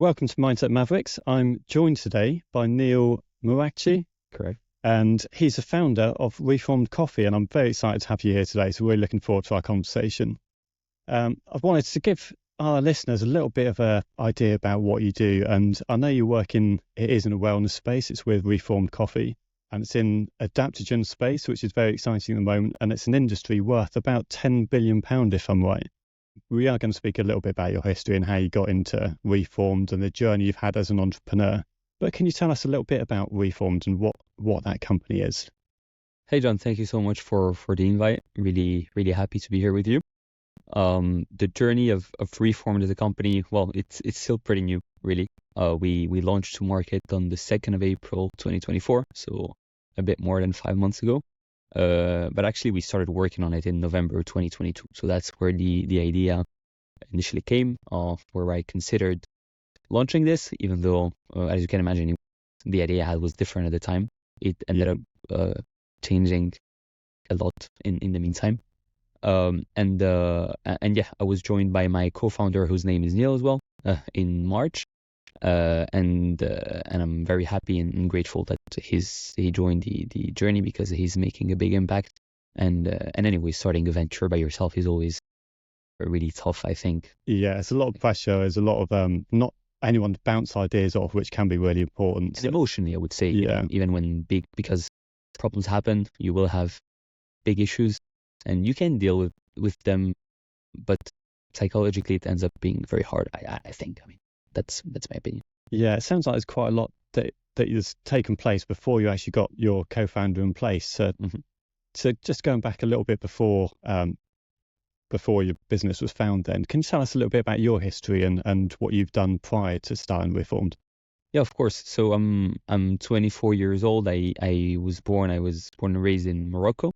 Welcome to Mindset Mavericks. I'm joined today by Neil Murrakchi. Correct. And he's the founder of Reformed Coffee, and I'm very excited to have you here today. So we're looking forward to our conversation. I've wanted to give our listeners a little bit of an idea about what you do. And I know you work it is in a wellness space. It's with Reformed Coffee, and it's in adaptogen space, which is very exciting at the moment. And it's an industry worth about £10 billion, if I'm right. We are going to speak a little bit about your history and how you got into Reformed and the journey you've had as an entrepreneur. But can you tell us a little bit about Reformed and what that company is? Hey, John, thank you so much for the invite. Really happy to be here with you. The journey of Reformed as a company, well, it's still pretty new, really. We launched to market on the 2nd of April, 2024, so a bit more than 5 months ago. But actually, we started working on it in November 2022. So that's where the idea initially came, where I considered launching this, even though, as you can imagine, the idea I had was different at the time. It ended up changing a lot in the meantime. And yeah, I was joined by my co-founder, whose name is Neil as well, in March. And I'm very happy and grateful that he joined the journey, because he's making a big impact. And anyway, starting a venture by yourself is always really tough, I think. Yeah, it's a lot of pressure. There's a lot of not anyone to bounce ideas off, which can be really important. And emotionally, I would say, yeah. Even when because problems happen, you will have big issues, and you can deal with them, but psychologically, it ends up being very hard. I think. I mean, that's my opinion. Yeah, it sounds like there's quite a lot that has taken place before you actually got your co-founder in place. So just going back a little bit before your business was found, then can you tell us a little bit about your history and what you've done prior to starting Reformed? Yeah, of course. So I'm 24 years old. I was born and raised in Morocco.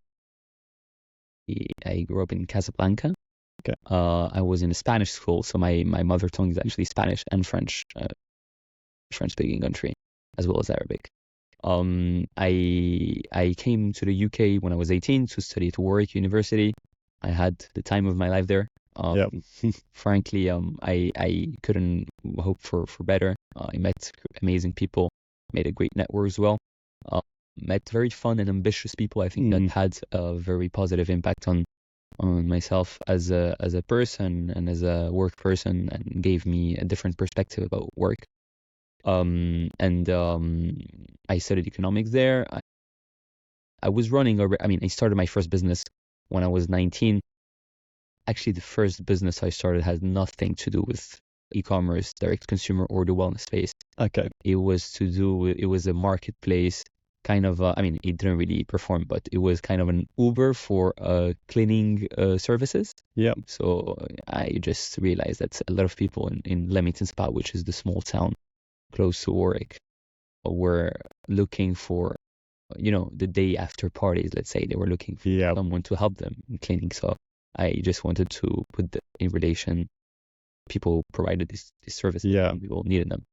I grew up in Casablanca. Okay. I was in a Spanish school, so my mother tongue is actually Spanish and French, French-speaking country, as well as Arabic. I came to the UK when I was 18 to study at Warwick University. I had the time of my life there. Frankly, I couldn't hope for better. I met amazing people, made a great network as well. Met very fun and ambitious people. I think that had a very positive impact on myself as a person and as a work person, and gave me a different perspective about work. I studied economics there. I was running I started my first business when I was 19. Actually, the first business I started had nothing to do with e-commerce, direct consumer, or the wellness space. Okay. It was a marketplace, kind of, it didn't really perform, but it was kind of an Uber for cleaning services. Yeah. So I just realized that a lot of people in Leamington Spa, which is the small town close to Warwick, were looking for, the day after parties, let's say, they were looking for someone to help them in cleaning. So I just wanted to put that in relation. People provided this service. Yeah. And people needed them.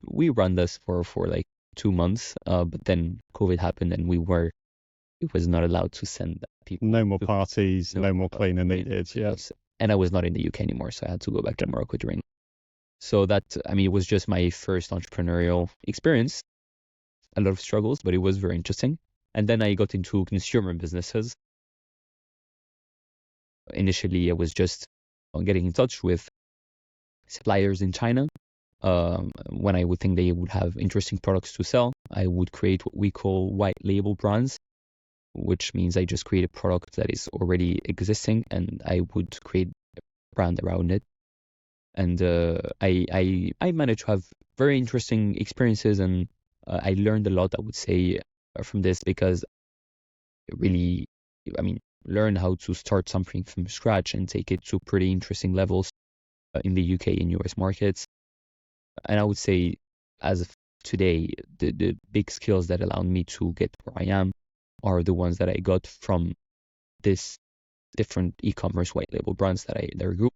We ran this for like 2 months, but then COVID happened, and it was not allowed to send people. No more parties, no more cleaning needed. Yes. And I was not in the UK anymore, so I had to go back to Morocco during. So that, it was just my first entrepreneurial experience. A lot of struggles, but it was very interesting. And then I got into consumer businesses. Initially, I was just getting in touch with suppliers in China. When I would think they would have interesting products to sell, I would create what we call white label brands, which means I just create a product that is already existing, and I would create a brand around it. And I managed to have very interesting experiences, and I learned a lot, I would say, from this, because really, learn how to start something from scratch and take it to pretty interesting levels in the UK and US markets. And I would say, as of today, the big skills that allowed me to get where I am are the ones that I got from this different e-commerce white label brands that I grew.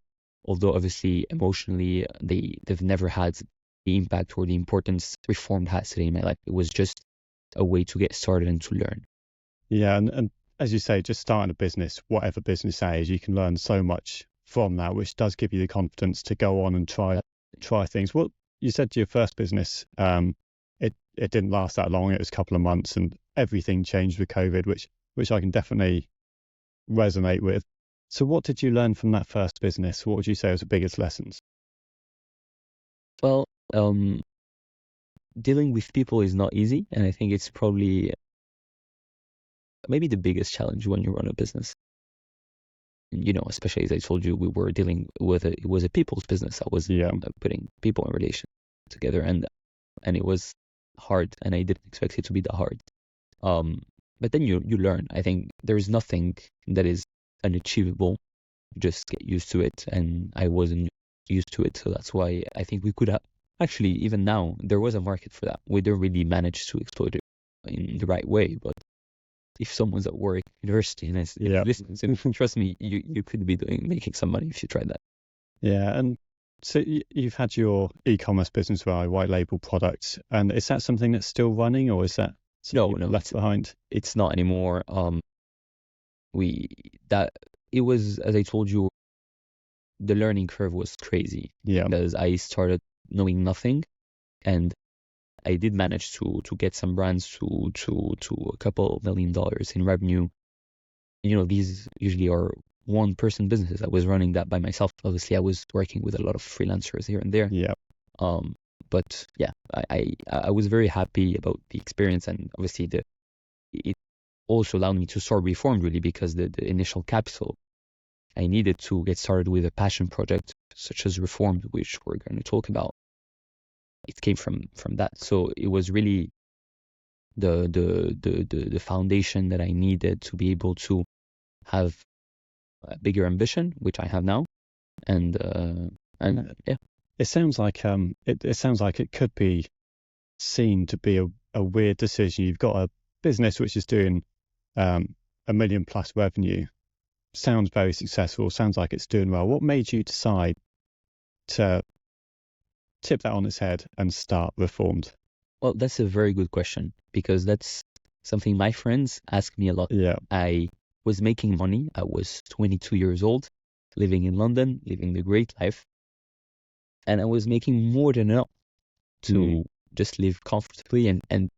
Although obviously emotionally they've never had the impact or the importance Reformed has today in my life. It was just a way to get started and to learn. Yeah, and as you say, just starting a business, whatever business that is, you can learn so much from that, which does give you the confidence to go on and try try things. What you said to your first business, it didn't last that long. It was a couple of months, and everything changed with COVID, which I can definitely resonate with. So, what did you learn from that first business? What would you say was the biggest lessons? Well, dealing with people is not easy, and I think it's probably maybe the biggest challenge when you run a business. Especially as I told you, we were dealing with it was a people's business. I was putting people in relation together, and it was hard, and I didn't expect it to be that hard. But then you learn. I think there is nothing that is unachievable. You just get used to it, and I wasn't used to it, so that's why I think we could have actually, even now, there was a market for that. We didn't really manage to exploit it in the right way, but if someone's at work, university, and listens, trust me, you could be making some money if you tried that. Yeah, and so you've had your e-commerce business where I white label products, and is that something that's still running, or is that no left behind? It's not anymore. It was, as I told you, the learning curve was crazy. Yeah, because I started knowing nothing, and I did manage to get some brands to a couple $1 million in revenue. These usually are one-person businesses. I was running that by myself. Obviously, I was working with a lot of freelancers here and there. Yeah. But yeah, I was very happy about the experience, and obviously it also allowed me to start Reformed, really, because the initial capital I needed to get started with a passion project such as Reformed, which we're going to talk about. It came from that. So it was really the foundation that I needed to be able to have a bigger ambition, which I have now. And yeah. It sounds like it sounds like it could be seen to be a weird decision. You've got a business which is doing $1 million+ revenue. Sounds very successful. Sounds like it's doing well. What made you decide to tip that on its head and start Reformed? Well, that's a very good question, because that's something my friends ask me a lot. Yeah. I was making money. I was 22 years old, living in London, living the great life. And I was making more than enough to just live comfortably. And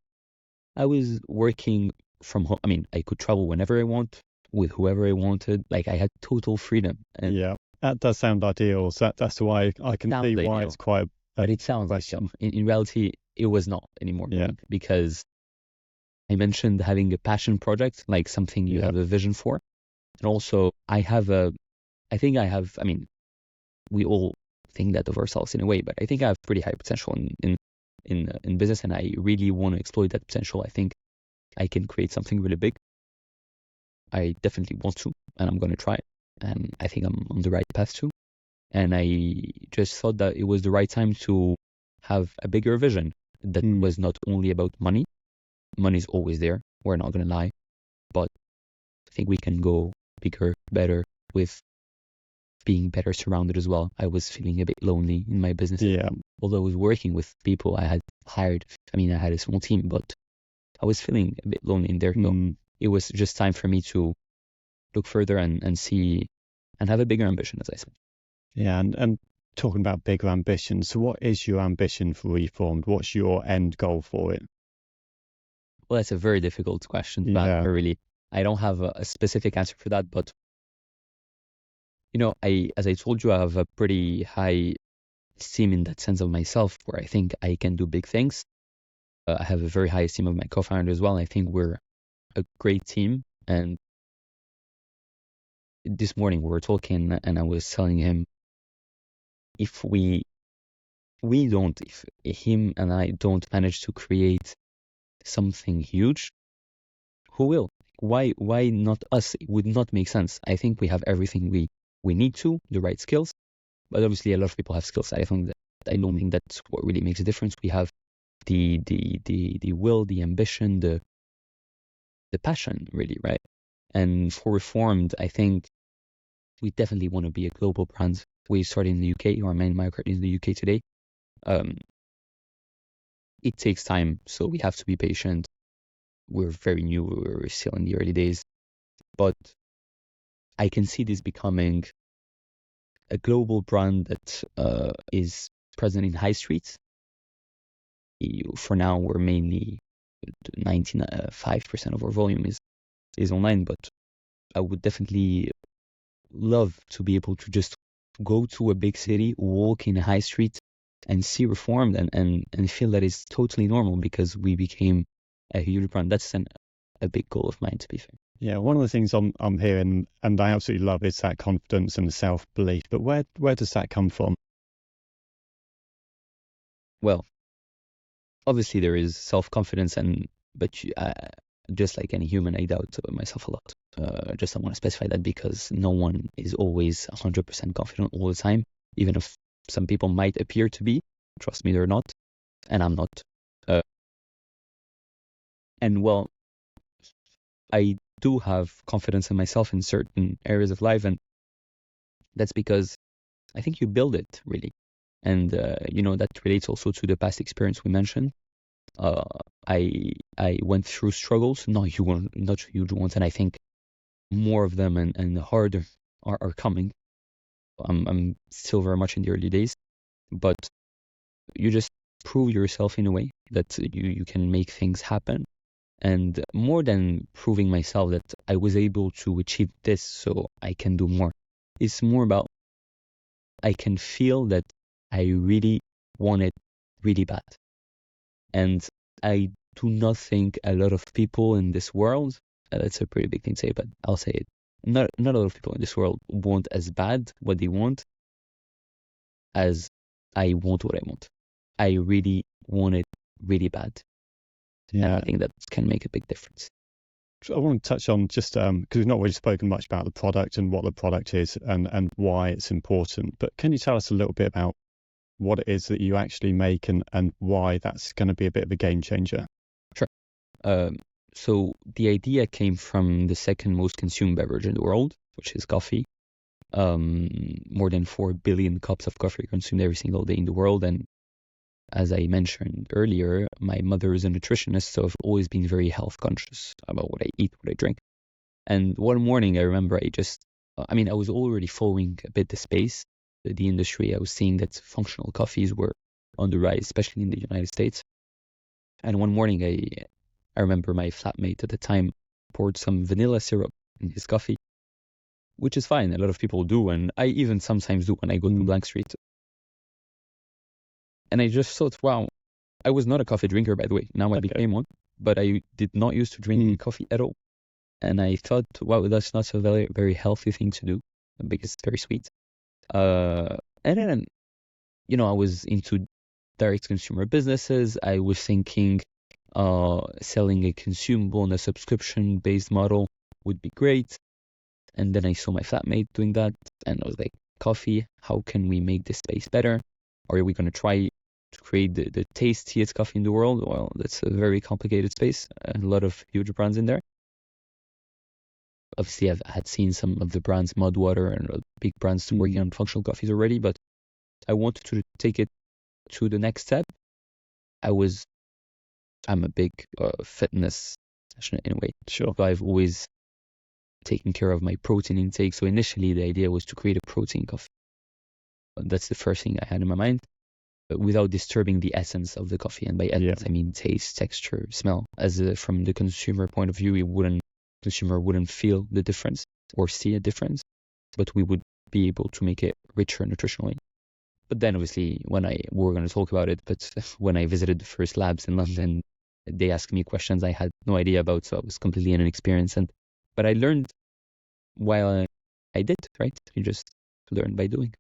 I was working from home. I mean, I could travel whenever I want, with whoever I wanted. Like, I had total freedom. And yeah, that does sound ideal. So that's why I can see why it's quite. But it sounds like in reality, it was not anymore. Yeah. Because I mentioned having a passion project, like something you have a vision for. And also, I mean, we all think that of ourselves in a way, but I think I have pretty high potential in business, and I really want to exploit that potential. I think I can create something really big. I definitely want to, and I'm going to try it. And I think I'm on the right path too. And I just thought that it was the right time to have a bigger vision that was not only about money. Money's always there. We're not going to lie. But I think we can go bigger, better, with being better surrounded as well. I was feeling a bit lonely in my business. Yeah. Although I was working with people I had hired. I mean, I had a small team, but I was feeling a bit lonely in there. So it was just time for me to look further and see and have a bigger ambition, as I said. Yeah, and talking about bigger ambitions, so what is your ambition for Reformed? What's your end goal for it? Well, that's a very difficult question. But I don't have a specific answer for that. But as I told you, I have a pretty high esteem in that sense of myself, where I think I can do big things. I have a very high esteem of my co-founder as well. I think we're a great team. And this morning we were talking, and I was telling him, if him and I don't manage to create something huge, who will? Why not us? It would not make sense. I think we have everything we need to, the right skills. But obviously a lot of people have skills. I don't think that's what really makes a difference. We have the will, the ambition, the passion, really, right? And for Reformed, I think we definitely want to be a global brand. We started in the UK. Our main market is the UK today. It takes time, so we have to be patient. We're very new. We're still in the early days. But I can see this becoming a global brand that is present in high streets. For now, we're mainly 95% of our volume is online, but I would definitely love to be able to just go to a big city, walk in a high street, and see reformed and feel that it's totally normal because we became a huge brand. That's a big goal of mine, to be fair. Yeah, one of the things I'm hearing and I absolutely love is that confidence and self-belief. But where does that come from? Well, obviously there is self-confidence, but just like any human, I doubt myself a lot. Just I want to specify that because no one is always 100% confident all the time, even if some people might appear to be. Trust me, they're not, and I'm not. And well, I do have confidence in myself in certain areas of life, and that's because I think you build it really. And that relates also to the past experience we mentioned. I went through struggles, not huge ones, and I think more of them and harder are coming. I'm still very much in the early days, but you just prove yourself in a way that you can make things happen. And more than proving myself that I was able to achieve this, so I can do more, it's more about I can feel that I really want it really bad. And I do not think a lot of people in this world, that's a pretty big thing to say, but I'll say it. Not a lot of people in this world want as bad what they want as I want what I want. I really want it really bad. Yeah. And I think that can make a big difference. I want to touch on just because we've not really spoken much about the product and what the product is and why it's important. But can you tell us a little bit about what it is that you actually make and why that's going to be a bit of a game changer? Sure. So the idea came from the second most consumed beverage in the world, which is coffee. More than 4 billion cups of coffee are consumed every single day in the world. And as I mentioned earlier, my mother is a nutritionist, so I've always been very health conscious about what I eat, what I drink. And one morning I remember I was already following a bit the space, the industry. I was seeing that functional coffees were on the rise, especially in the United States. And one morning I remember my flatmate at the time poured some vanilla syrup in his coffee, which is fine. A lot of people do, and I even sometimes do when I go to Blank Street. And I just thought, wow, I was not a coffee drinker, by the way. Now I became one, but I did not used to drink coffee at all. And I thought, wow, that's not a very, very healthy thing to do because it's very sweet. And then, I was into direct consumer businesses. I was thinking selling a consumable and a subscription-based model would be great. And then I saw my flatmate doing that, and I was like, coffee, how can we make this space better? Or are we going to try to create the tastiest coffee in the world? Well, that's a very complicated space, a lot of huge brands in there. Obviously, I've had seen some of the brands, Mudwater and big brands working on functional coffees already, but I wanted to take it to the next step. I'm a big fitness passionate in a way. Sure. So I've always taken care of my protein intake. So initially, the idea was to create a protein coffee. That's the first thing I had in my mind, but without disturbing the essence of the coffee. And by essence, I mean taste, texture, smell. From the consumer point of view, consumer wouldn't feel the difference or see a difference, but we would be able to make it richer nutritionally. But then obviously we're going to talk about it, but when I visited the first labs in London, they asked me questions I had no idea about, so I was completely inexperienced. But I learned while I did, right? You just learn by doing.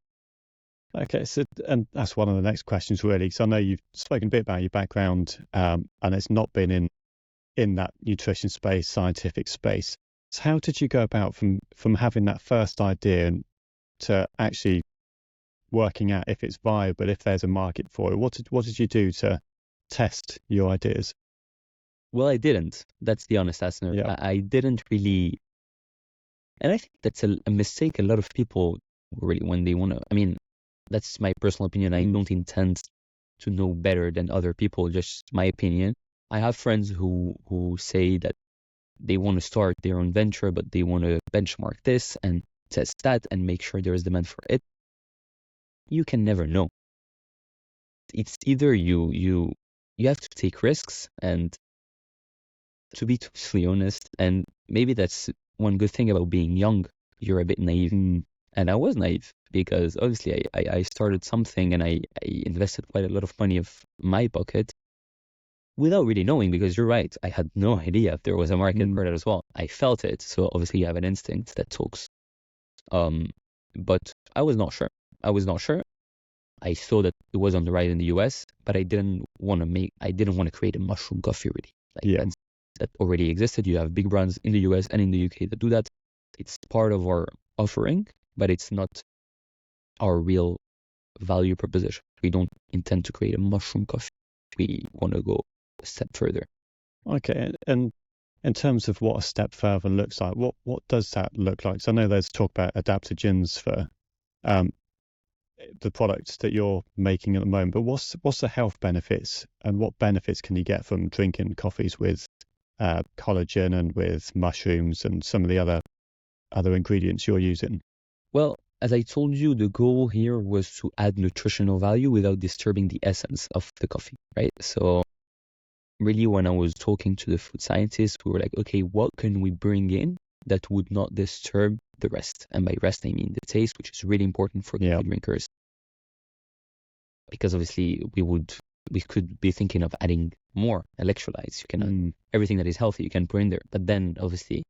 Okay, so and that's one of the next questions really, because I know you've spoken a bit about your background, and it's not been in that nutrition space, scientific space. So how did you go about from having that first idea and to actually working out if it's viable, if there's a market for it? What did you do to test your ideas? Well, I didn't. That's the honest answer. Yeah. I didn't really, and I think that's a mistake a lot of people really when they want to. I mean, that's my personal opinion. I don't intend to know better than other people, just my opinion. I have friends who say that they want to start their own venture, but they want to benchmark this and test that and make sure there is demand for it. You can never know. it's either you have to take risks, and to be totally honest, and maybe that's one good thing about being young, you're a bit naive. And I was naive because obviously I started something, and I invested quite a lot of money of my pocket without really knowing, because you're right, I had no idea if there was a market for that as well. I felt it, so obviously you have an instinct that talks. But I was not sure. I saw that it was on the rise in the US, but I didn't want to create a mushroom coffee really. That already existed. You have big brands in the US and in the UK that do that. It's part of our offering, but it's not our real value proposition. We don't intend to create a mushroom coffee. We want to go a step further. Okay, and in terms of what a step further looks like, what does that look like? So I know there's talk about adaptogens for the products that you're making at the moment, but what's the health benefits, and what benefits can you get from drinking coffees with collagen and with mushrooms and some of the other ingredients you're using? Well, as I told you, the goal here was to add nutritional value without disturbing the essence of the coffee, right? So really, when I was talking to the food scientists, we were like, okay, what can we bring in that would not disturb the rest? And by rest, I mean the taste, which is really important for coffee drinkers. Because obviously we could be thinking of adding more electrolytes. You can add everything that is healthy, you can put in there, but then obviously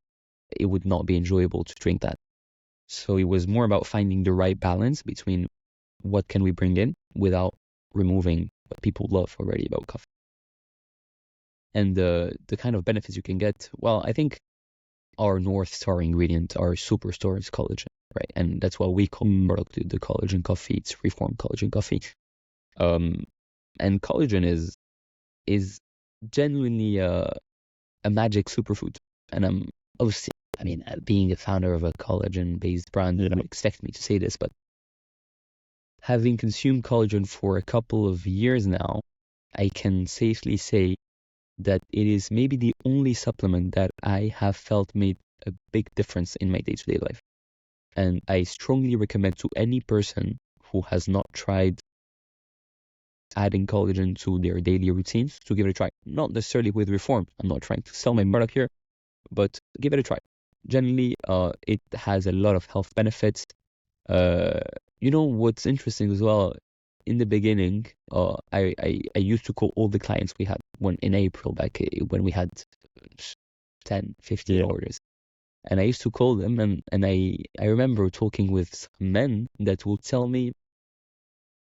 it would not be enjoyable to drink that. So it was more about finding the right balance between what can we bring in without removing what people love already about coffee. And the kind of benefits you can get, well, I think our North Star ingredient, our superstar, is collagen, right? And that's what we call the product, the collagen coffee. It's reformed collagen coffee. And collagen is genuinely a magic superfood. And I'm obviously, being a founder of a collagen-based brand, you would expect me to say this, but having consumed collagen for a couple of years now, I can safely say that it is maybe the only supplement that I have felt made a big difference in my day-to-day life. And I strongly recommend to any person who has not tried adding collagen to their daily routines to give it a try. Not necessarily with reform. I'm not trying to sell my product here, but give it a try. Generally, it has a lot of health benefits. What's interesting as well, in the beginning, I used to call all the clients we had in April, back when we had 10, 15 orders. And I used to call them, and I remember talking with some men that would tell me,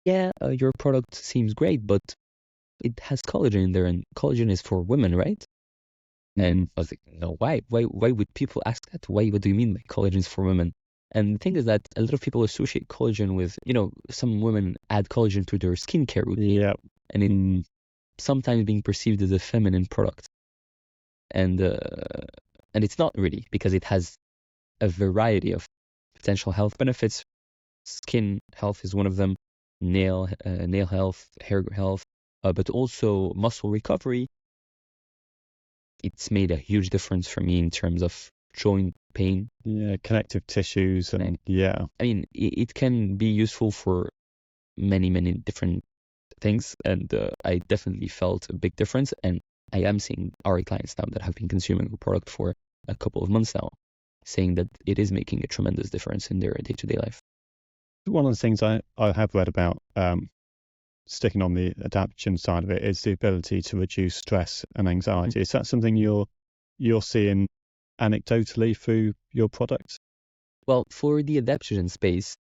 your product seems great, but it has collagen in there, and collagen is for women, right? And I was like, no, why? Why would people ask that? What do you mean by collagen is for women? And the thing is that a lot of people associate collagen with, some women add collagen to their skincare routine. And it sometimes being perceived as a feminine product. And it's not really, because it has a variety of potential health benefits. Skin health is one of them, nail health, hair health, but also muscle recovery. It's made a huge difference for me in terms of joint pain. Connective tissues. And it can be useful for many, many different things. And I definitely felt a big difference. And I am seeing our clients now that have been consuming the product for a couple of months now, saying that it is making a tremendous difference in their day-to-day life. One of the things I have read about, sticking on the adaptogen side of it, is the ability to reduce stress and anxiety. Is that something you're seeing anecdotally through your products? Well, for the adaptogen space,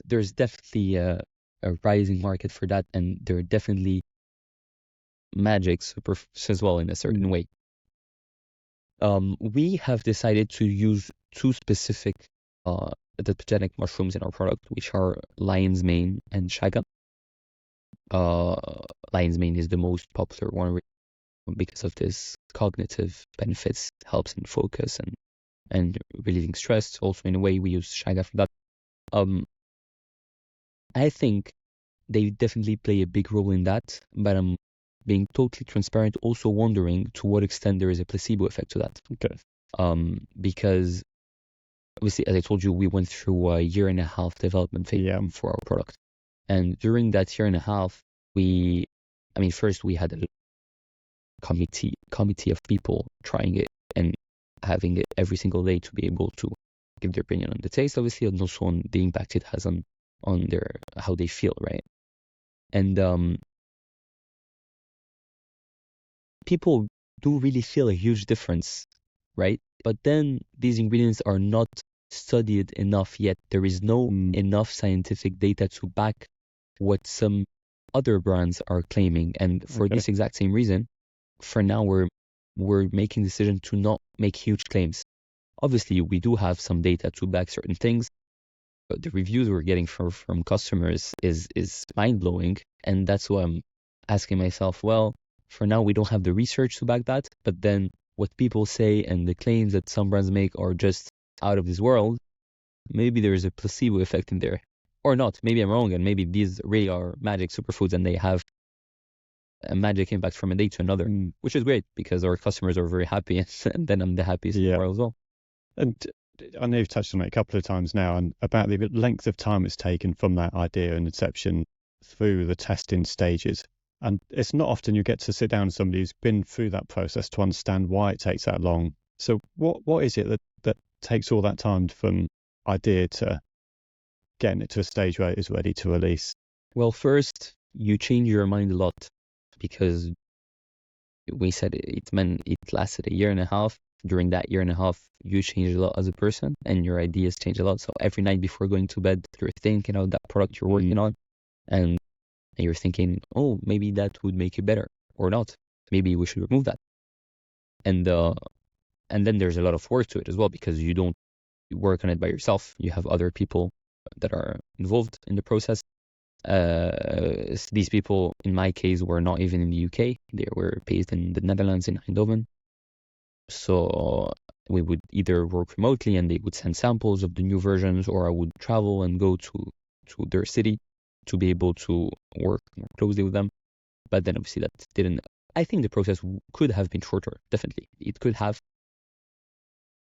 there's definitely a rising market for that, and there are definitely magic superfoods as well in a certain way. We have decided to use two specific adaptogenic mushrooms in our product, which are lion's mane and chaga. Lion's mane is the most popular one because of this cognitive benefits, helps in focus and relieving stress. Also, in a way, we use chaga for that. I think they definitely play a big role in that, but I'm being totally transparent, also wondering to what extent there is a placebo effect to that. Okay. Because obviously, as I told you, we went through a 1.5 year development phase for our product. And during that 1.5 years, first we had a committee of people trying it and having it every single day to be able to give their opinion on the taste, obviously, and also on the impact it has on their how they feel, right? And people do really feel a huge difference, right? But then these ingredients are not studied enough yet. There is no enough scientific data to back what some other brands are claiming, and for this exact same reason, for now we're making the decision to not make huge claims. Obviously, we do have some data to back certain things, but the reviews we're getting from customers is mind-blowing, and that's why I'm asking myself, well, for now we don't have the research to back that, but then what people say and the claims that some brands make are just out of this world. Maybe there is a placebo effect in there, or not. Maybe I'm wrong, and maybe these really are magic superfoods and they have a magic impact from a day to another, which is great because our customers are very happy, and then I'm the happiest in the world as well. And I know you've touched on it a couple of times now, and about the length of time it's taken from that idea and inception through the testing stages. And it's not often you get to sit down with somebody who's been through that process to understand why it takes that long. So what is it that takes all that time from idea to getting it to a stage where it is ready to release? Well, first, you change your mind a lot, because we said it lasted a year and a half. During that year and a half, you change a lot as a person and your ideas change a lot. So every night before going to bed, you're thinking of that product you're working on, and you're thinking, oh, maybe that would make it better, or not. Maybe we should remove that. And then there's a lot of work to it as well, because you don't work on it by yourself. You have other people that are involved in the process. These people, in my case, were not even in the UK. They were based in the Netherlands, in Eindhoven. So we would either work remotely and they would send samples of the new versions, or I would travel and go to their city to be able to work more closely with them. But then obviously that didn't. I think the process could have been shorter. Definitely, it could have.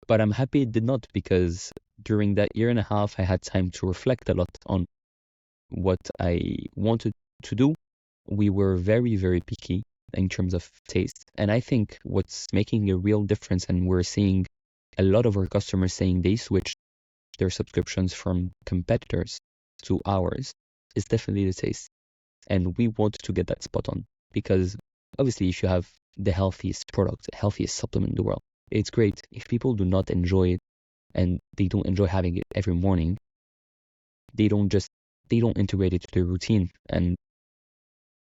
But I'm happy it did not, because during that year and a half, I had time to reflect a lot on what I wanted to do. We were very, very picky in terms of taste. And I think what's making a real difference, and we're seeing a lot of our customers saying they switched their subscriptions from competitors to ours, is definitely the taste. And we want to get that spot on, because obviously if you have the healthiest product, the healthiest supplement in the world, it's great. If people do not enjoy it and they don't enjoy having it every morning, they don't integrate it to their routine. And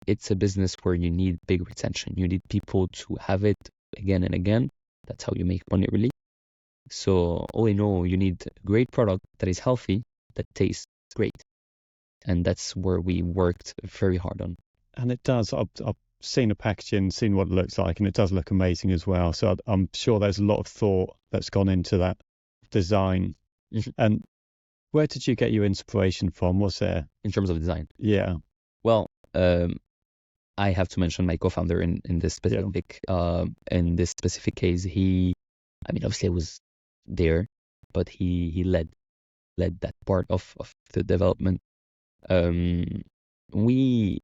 it's a business where you need big retention. You need people to have it again and again. That's how you make money, really. So all in all, you need a great product that is healthy, that tastes great. And that's where we worked very hard on. And it does. I've seen the packaging, seen what it looks like, and it does look amazing as well. So I'm sure there's a lot of thought that's gone into that design. And where did you get your inspiration from? Was there in terms of design? Yeah. Well, I have to mention my co-founder in this specific case. He, obviously I was there, but he led that part of the development. We're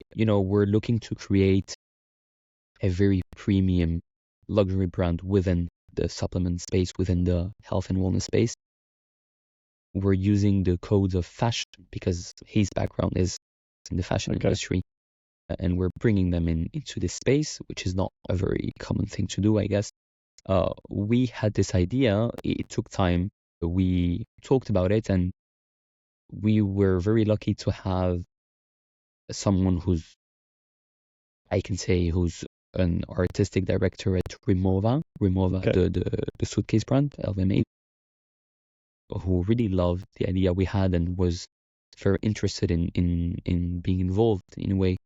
looking to create a very premium luxury brand within the supplement space, within the health and wellness space. We're using the codes of fashion because his background is in the fashion industry, and we're bringing them into this space, which is not a very common thing to do, I guess. We had this idea. It took time. We talked about it, and we were very lucky to have someone who's an artistic director at Rimowa, the suitcase brand, LVMH, who really loved the idea we had and was very interested in being involved in a way.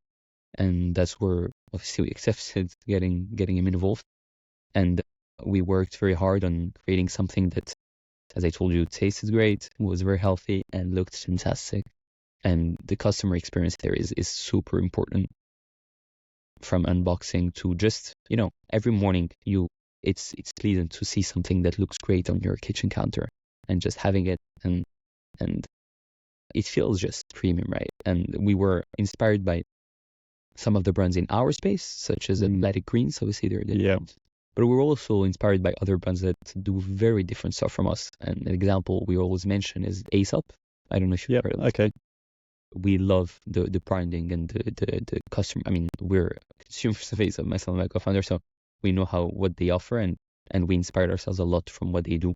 And that's where obviously we accepted getting him involved. And we worked very hard on creating something that, as I told you, tasted great, was very healthy, and looked fantastic. And the customer experience there is super important. From unboxing to just, every morning it's pleasant to see something that looks great on your kitchen counter, and just having it, and it feels just premium, right? And we were inspired by some of the brands in our space, such as Athletic Greens. Obviously, they're different. But we're also inspired by other brands that do very different stuff from us. And an example we always mention is Aesop. I don't know if you've heard of it. Okay. We love the branding and the customer. I mean, we're consumers of Aesop, myself and my co-founder, so we know what they offer, and we inspired ourselves a lot from what they do.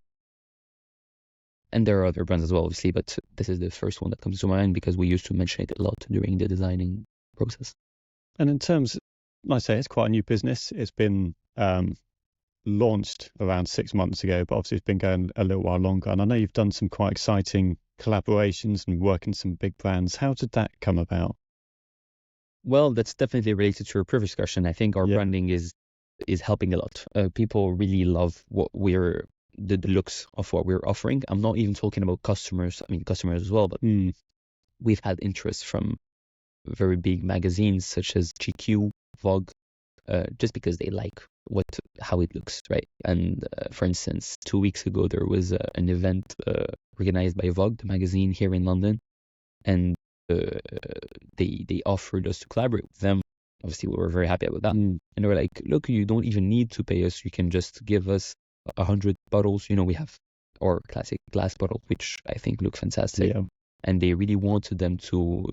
And there are other brands as well, obviously, but this is the first one that comes to mind because we used to mention it a lot during the designing process. And in terms, like I say, it's quite a new business. It's been launched around 6 months ago, but obviously it's been going a little while longer. And I know you've done some quite exciting collaborations and working some big brands. How did that come about? Well, that's definitely related to your previous question. I think our branding is helping a lot. People really love what we're the looks of what we're offering. I'm not even talking about customers. I mean, customers as well, but we've had interest from very big magazines such as GQ, Vogue, just because they like how it looks, right? And for instance, 2 weeks ago, there was an event organized by Vogue, the magazine here in London, and they offered us to collaborate with them. Obviously, we were very happy about that. And they were like, look, you don't even need to pay us. You can just give us 100 bottles. We have our classic glass bottle, which I think look fantastic. Yeah. And they really wanted them to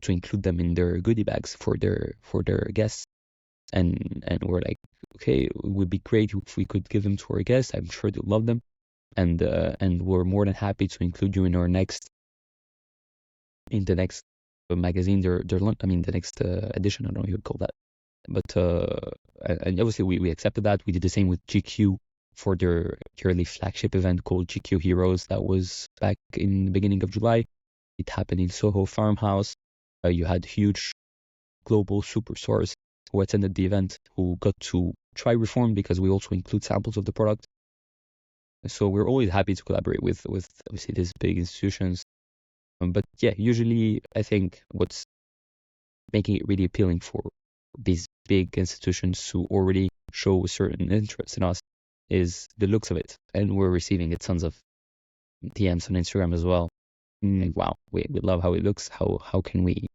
include them in their goodie bags for their guests. And we're like, okay, it would be great if we could give them to our guests. I'm sure they'll love them. And we're more than happy to include you in the next magazine, the next edition. I don't know what you would call that. But and obviously we accepted that. We did the same with GQ for their yearly flagship event called GQ Heroes. That was back in the beginning of July. It happened in Soho Farmhouse. You had huge global superstars who attended the event who got to try Reform because we also include samples of the product. So we're always happy to collaborate with obviously these big institutions. But yeah, usually I think what's making it really appealing for these big institutions to already show a certain interest in us is the looks of it. And we're receiving tons of DMs on Instagram as well. Like, wow, we love how it looks. How can we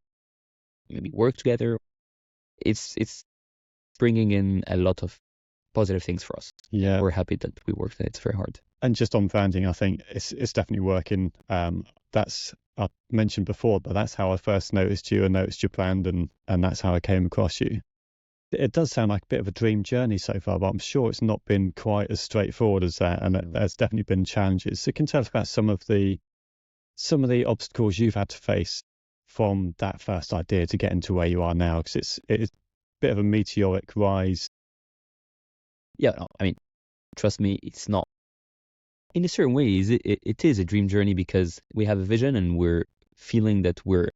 maybe work together? It's bringing in a lot of positive things for us. Yeah, we're happy that we worked on it. It's very hard. And just on branding, I think it's definitely working. That's I mentioned before, but that's how I first noticed you and noticed your brand, and that's how I came across you. It does sound like a bit of a dream journey so far, but I'm sure it's not been quite as straightforward as that, and there's definitely been challenges. So can you tell us about some of the obstacles you've had to face from that first idea to getting to where you are now? Because it's a bit of a meteoric rise. Yeah, no, I mean, trust me, it's not. In a certain ways, it is a dream journey because we have a vision and we're feeling that we're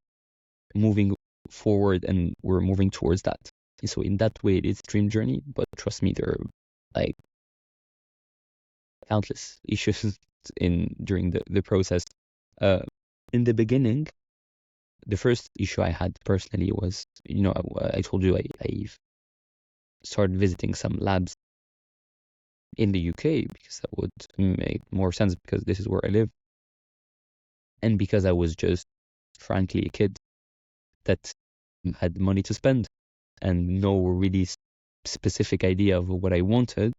moving forward and we're moving towards that. And so in that way, it is a dream journey. But trust me, there are like countless issues during the process. In the beginning, the first issue I had personally was, I told you I started visiting some labs in the UK because that would make more sense because this is where I live. And because I was just frankly a kid that had money to spend and no really specific idea of what I wanted.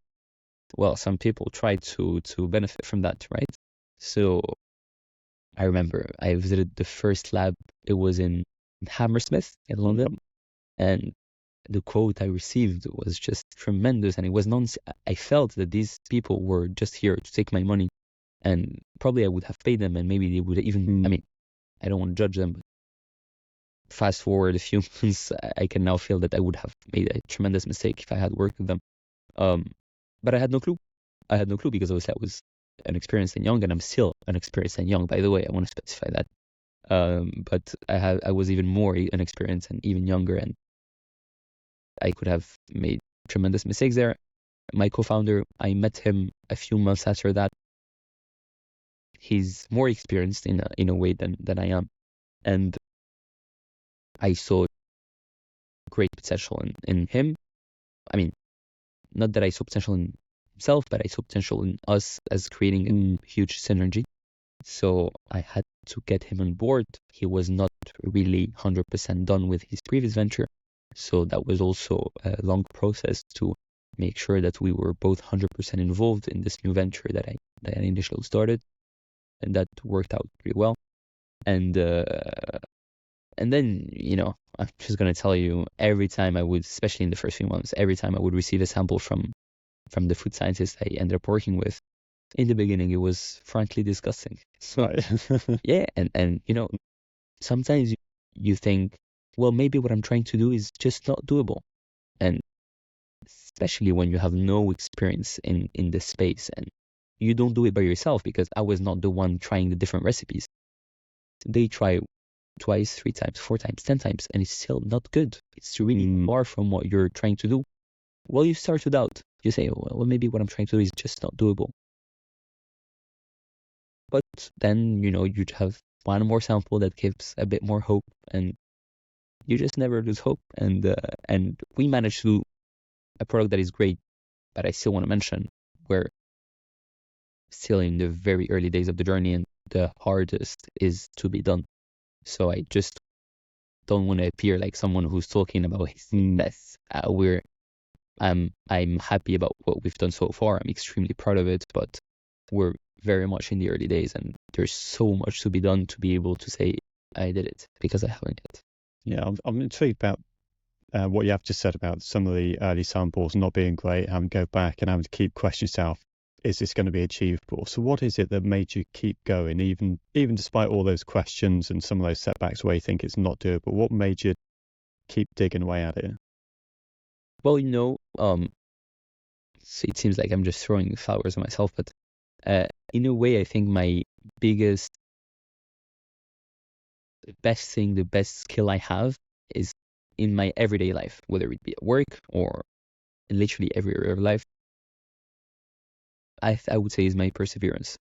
Well, some people tried to benefit from that, right? So I remember I visited the first lab. It was in Hammersmith in London. And the quote I received was just tremendous. And it was I felt that these people were just here to take my money. And probably I would have paid them and maybe they would even, I mean, I don't want to judge them, but fast forward a few months, I can now feel that I would have made a tremendous mistake if I had worked with them. But I had no clue. I had no clue because obviously I was inexperienced and young, and I'm still inexperienced and young, by the way. I want to specify that. But I was even more inexperienced and even younger, and I could have made tremendous mistakes there. My co-founder, I met him a few months after that. He's more experienced in a way than I am, and I saw great potential in him. I mean, not that I saw potential in himself, but I saw potential in us as creating a huge synergy. So I had to get him on board. He was not really 100% done with his previous venture. So that was also a long process to make sure that we were both 100% involved in this new venture that I initially started, and that worked out pretty well. And then, I'm just gonna tell you, every time I would, especially in the first few months, every time I would receive a sample from the food scientist I ended up working with, in the beginning it was frankly disgusting. So yeah, and sometimes you think, well, maybe what I'm trying to do is just not doable. And especially when you have no experience in this space and you don't do it by yourself, because I was not the one trying the different recipes. They try twice, 3 times, 4 times, 10 times, and it's still not good. It's really far from what you're trying to do. Well, you start to doubt. You say, well, maybe what I'm trying to do is just not doable. But then, you'd have one more sample that gives a bit more hope, and you just never lose hope. And we managed to do a product that is great, but I still want to mention we're still in the very early days of the journey, and the hardest is to be done. So I just don't want to appear like someone who's talking about his success. I'm happy about what we've done so far. I'm extremely proud of it, but we're very much in the early days, and there's so much to be done to be able to say I did it, because I haven't yet. Yeah, I'm intrigued about what you have just said about some of the early samples not being great, having to go back and having to keep questioning yourself, is this going to be achievable? So what is it that made you keep going, even despite all those questions and some of those setbacks where you think it's not doable? What made you keep digging away at it? Well, so it seems like I'm just throwing flowers at myself, but in a way, I think my biggest, the best skill I have is in my everyday life, whether it be at work or in literally every area of life. I would say is my perseverance.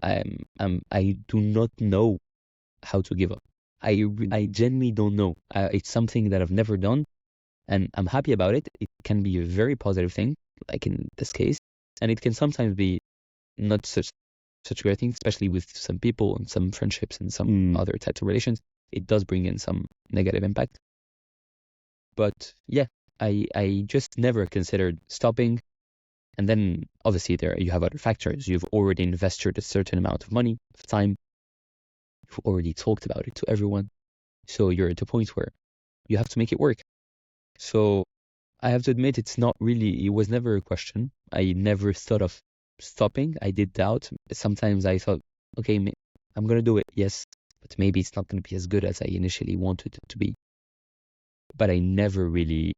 I do not know how to give up. I genuinely don't know. It's something that I've never done, and I'm happy about it. It can be a very positive thing, like in this case, and it can sometimes be not such a great thing, especially with some people and some friendships and some other types of relations. It does bring in some negative impact. But yeah, I just never considered stopping. And then obviously there you have other factors. You've already invested a certain amount of money, of time. You've already talked about it to everyone. So you're at a point where you have to make it work. So I have to admit, it was never a question. I never thought of stopping. I did doubt. Sometimes I thought, okay, I'm going to do it. Yes, but maybe it's not going to be as good as I initially wanted it to be. But I never really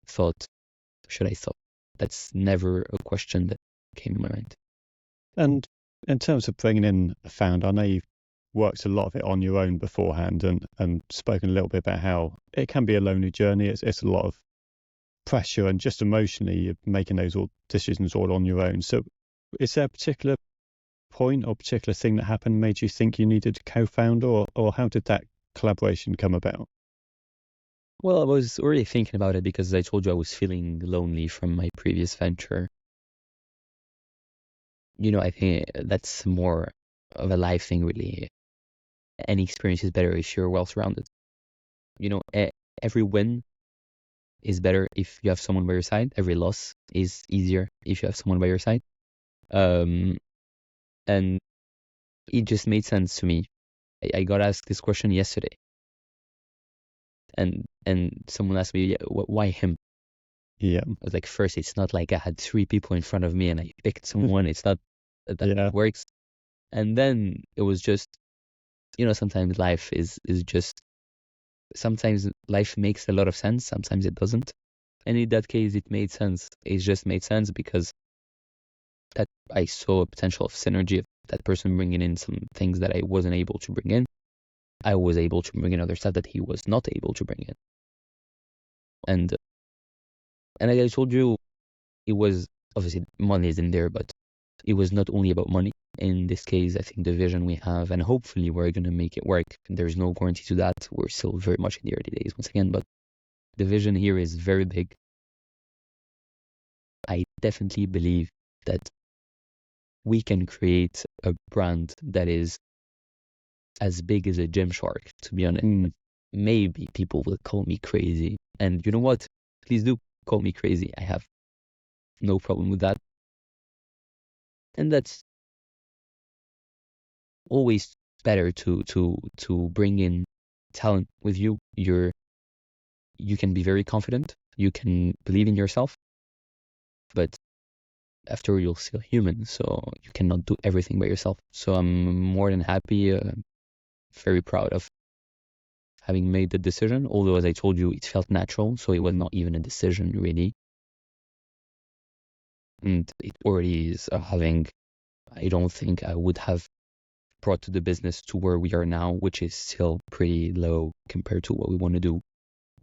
thought, should I stop? That's never a question that came in my mind. And in terms of bringing in a founder, I know you've worked a lot of it on your own beforehand and spoken a little bit about how it can be a lonely journey. It's a lot of pressure, and just emotionally you're making those decisions all on your own. So is there a particular point or particular thing that happened made you think you needed a co-founder, or how did that collaboration come about? Well, I was already thinking about it because I told you I was feeling lonely from my previous venture. I think that's more of a life thing, really. Any experience is better if you're well surrounded. Every win is better if you have someone by your side. Every loss is easier if you have someone by your side. And it just made sense to me. I got asked this question yesterday. And someone asked me, why him? Yeah. I was like, first, it's not like I had 3 people in front of me and I picked someone. It's not that works. And then it was just, sometimes life is just, sometimes life makes a lot of sense. Sometimes it doesn't. And in that case, it made sense. It just made sense because that I saw a potential of synergy of that person bringing in some things that I wasn't able to bring in. I was able to bring in other stuff that he was not able to bring in. And like I told you, it was obviously money is in there, but it was not only about money. In this case, I think the vision we have, and hopefully we're going to make it work. There's no guarantee to that. We're still very much in the early days once again, but the vision here is very big. I definitely believe that we can create a brand that is as big as a Gymshark, to be honest. maybe people will call me crazy. And you know what? Please do call me crazy. I have no problem with that. And that's always better to bring in talent with you. You can be very confident. You can believe in yourself. But after all, you're still human, so you cannot do everything by yourself. So I'm more than happy, very proud of having made the decision. Although, as I told you, it felt natural, so it was not even a decision really. And it already is having, I don't think I would have brought to the business to where we are now, which is still pretty low compared to what we want to do.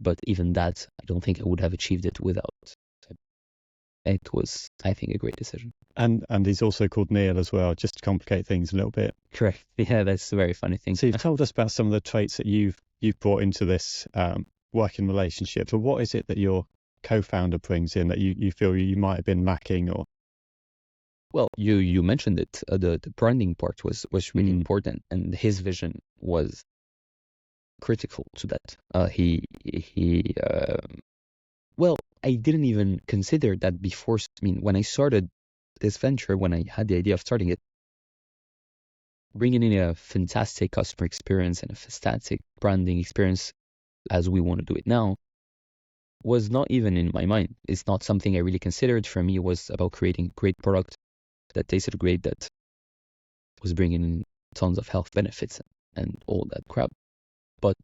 But even that, I don't think I would have achieved it without. It was, I think, a great decision. And he's also called Neil as well, just to complicate things a little bit. Correct. Yeah, that's a very funny thing. So you've told us about some of the traits that you've brought into this working relationship. So what is it that your co-founder brings in that you feel you might have been lacking? Or well, you mentioned it. The branding part was really important, and his vision was critical to that. Well, I didn't even consider that before. I mean, when I started this venture, when I had the idea of starting it, bringing in a fantastic customer experience and a fantastic branding experience as we want to do it now was not even in my mind. It's not something I really considered. For me, it was about creating great product that tasted great, that was bringing in tons of health benefits and all that crap. But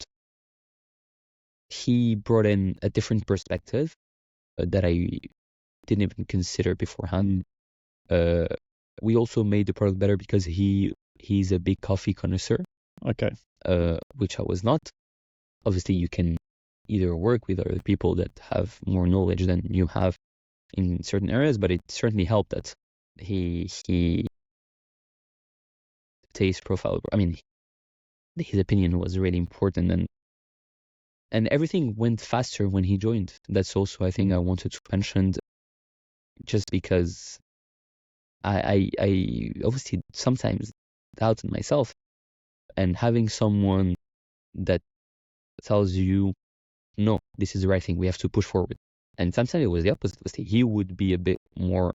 he brought in a different perspective that I didn't even consider beforehand. We also made the product better because he's a big coffee connoisseur. Okay. Which I was not. Obviously, you can either work with other people that have more knowledge than you have in certain areas, but it certainly helped that he taste profile. I mean, his opinion was really important, and everything went faster when he joined. That's also, I think, I wanted to mention, just because I obviously sometimes doubted myself, and having someone that tells you, no, this is the right thing, we have to push forward. And sometimes it was the opposite. He would be a bit more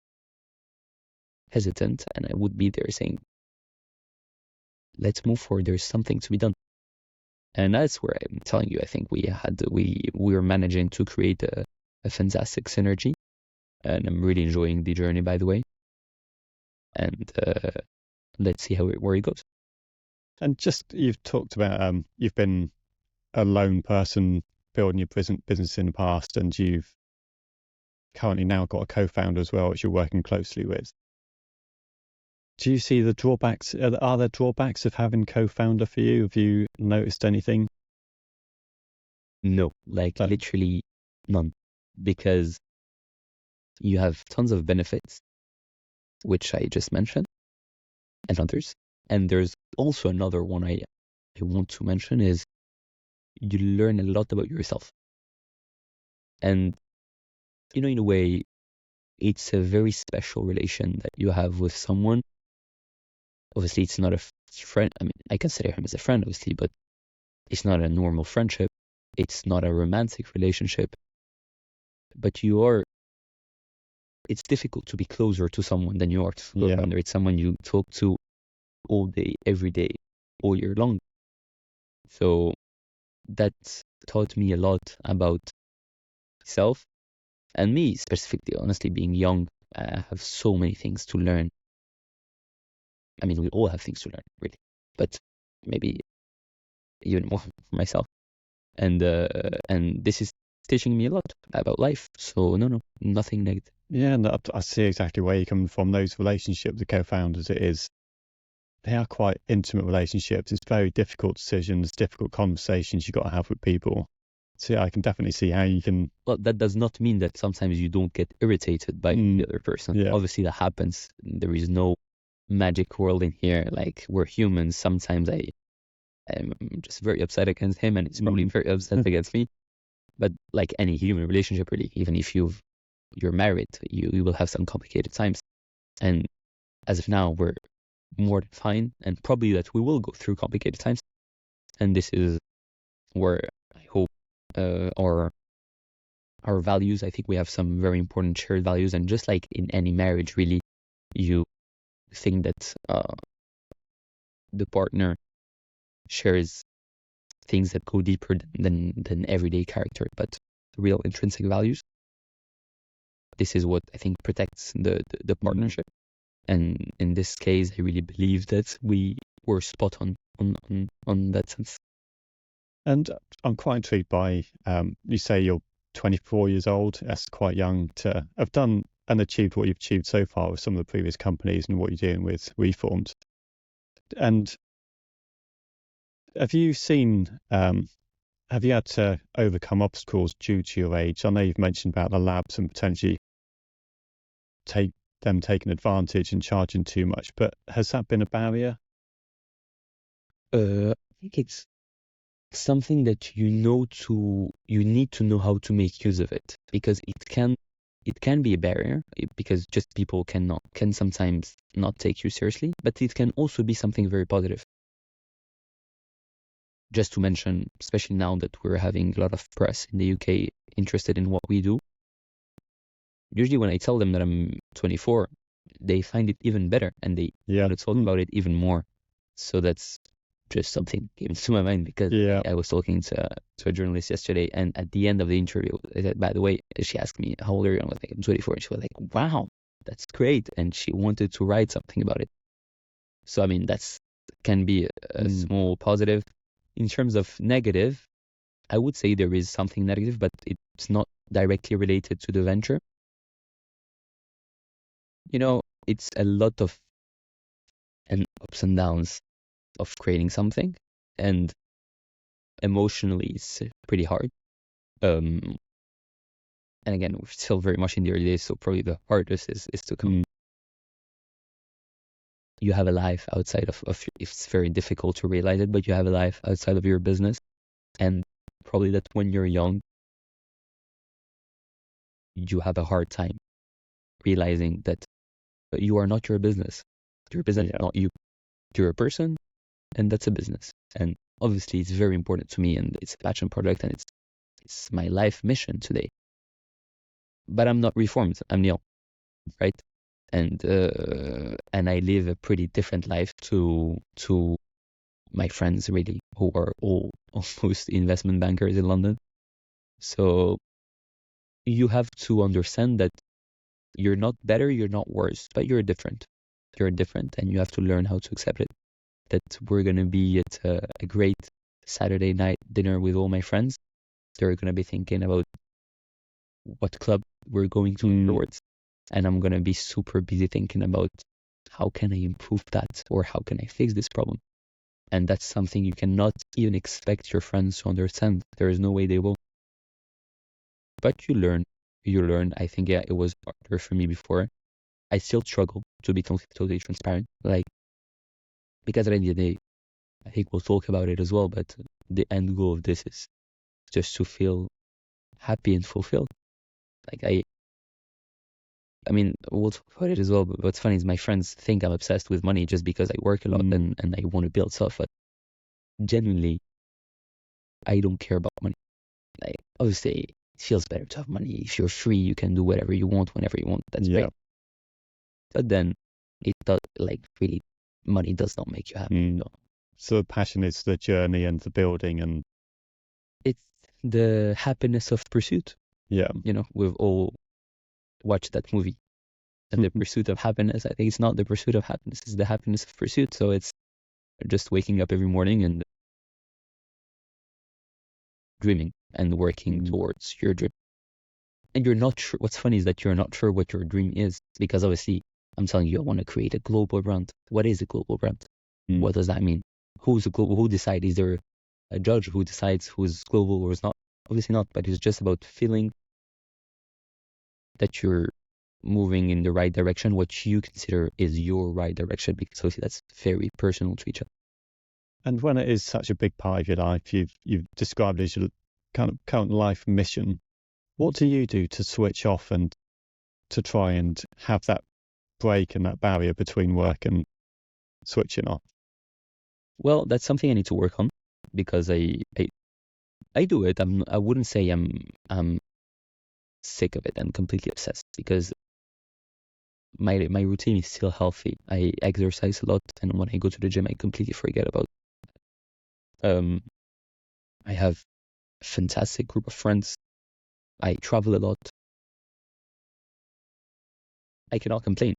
hesitant, and I would be there saying, let's move forward, there's something to be done. And that's where I'm telling you, I think we were managing to create a fantastic synergy, and I'm really enjoying the journey, by the way. And let's see where it goes. And just, you've talked about you've been a lone person building your business in the past, and you've currently now got a co-founder as well, which you're working closely with. Do you see the drawbacks? Are there drawbacks of having co-founder for you? Have you noticed anything? No, literally none, because you have tons of benefits, which I just mentioned, and others. And there's also another one I want to mention is you learn a lot about yourself. And, in a way, it's a very special relation that you have with someone. Obviously, it's not a friend. I mean, I consider him as a friend, obviously, but it's not a normal friendship. It's not a romantic relationship. But it's difficult to be closer to someone than you are to a co-founder. It's someone you talk to all day, every day, all year long. So that taught me a lot about myself and me specifically. Honestly, being young, I have so many things to learn. I mean, we all have things to learn, really, but maybe even more for myself. And this is teaching me a lot about life. So no, nothing negative. Yeah, and I see exactly where you're coming from. Those relationships, the co-founders, they are quite intimate relationships. It's very difficult decisions, difficult conversations you got to have with people. So yeah, I can definitely see how you can. Well, that does not mean that sometimes you don't get irritated by the other person. Yeah. Obviously, that happens. There is no magic world in here. Like, we're humans. Sometimes I'm just very upset against him, and he's probably very upset against me. But like any human relationship, really, even if you're married, you will have some complicated times. And as of now, we're more than fine, and probably that we will go through complicated times. And this is where our values. I think we have some very important shared values, and just like in any marriage, really, you think that the partner shares things that go deeper than everyday character, but real intrinsic values. This is what I think protects the partnership. And in this case, I really believe that we were spot on that sense. And I'm quite intrigued by, you say you're 24 years old. That's quite young to have done and achieved what you've achieved so far with some of the previous companies and what you're doing with Reformed. And have you seen, have you had to overcome obstacles due to your age? I know you've mentioned about the labs and potentially taking advantage and charging too much, but has that been a barrier? I think it's something that you need to know how to make use of it, because it can be a barrier, because just people can sometimes not take you seriously, but it can also be something very positive. Just to mention, especially now that we're having a lot of press in the UK interested in what we do, usually when I tell them that I'm 24, they find it even better, and they want to talk about it even more. So that's just something came to my mind, because I was talking to a journalist yesterday, and at the end of the interview, I said, by the way, she asked me, how old are you? I was like, I'm 24. And she was like, wow, that's great. And she wanted to write something about it. So, I mean, can be a small positive. In terms of negative, I would say there is something negative, but it's not directly related to the venture. It's a lot of ups and downs of creating something, and emotionally it's pretty hard. And again, we're still very much in the early days, so probably the hardest is to come. You have a life outside of it's very difficult to realize it, but you have a life outside of your business, and probably that when you're young, you have a hard time realizing that you are not your business. Your business is not you. You're a person, and that's a business. And obviously, it's very important to me, and it's a passion project, and it's my life mission today. But I'm not Reformed. I'm Neil, right? And I live a pretty different life to my friends, really, who are all almost investment bankers in London. So you have to understand that you're not better, you're not worse, but you're different. You're different, and you have to learn how to accept it. That we're going to be at a great Saturday night dinner with all my friends. They're going to be thinking about what club we're going to afterwards. And I'm going to be super busy thinking about how can I improve that, or how can I fix this problem. And that's something you cannot even expect your friends to understand. There is no way they will. But you learn. I think, it was harder for me before. I still struggle, to be totally transparent. Because at the end of the day, I think we'll talk about it as well, but the end goal of this is just to feel happy and fulfilled. I mean, we'll talk about it as well, but what's funny is my friends think I'm obsessed with money just because I work a lot and I want to build stuff, but genuinely, I don't care about money. Obviously, it feels better to have money. If you're free, you can do whatever you want, whenever you want. That's great. But then, it does, really, money does not make you happy. No. So the passion is the journey and the building, and it's the happiness of pursuit. Yeah. We've all watched that movie. And the pursuit of happiness, I think it's not the pursuit of happiness, it's the happiness of pursuit. So it's just waking up every morning and dreaming and working towards your dream. And you're not sure. What's funny is that you're not sure what your dream is, because obviously I'm telling you, I want to create a global brand. What is a global brand? What does that mean? Who's a global? Who decides? Is there a judge who decides who's global or is not? Obviously not, but it's just about feeling that you're moving in the right direction, what you consider is your right direction, because obviously that's very personal to each other. And when it is such a big part of your life, you've described it as your kind of current life mission. What do you do to switch off and to try and have that break and that barrier between work and switching off? Well, that's something I need to work on, because I I do it. I wouldn't say I'm sick of it and completely obsessed, because my routine is still healthy. I exercise a lot, and when I go to the gym, I completely forget about. I have a fantastic group of friends. I travel a lot. I cannot complain.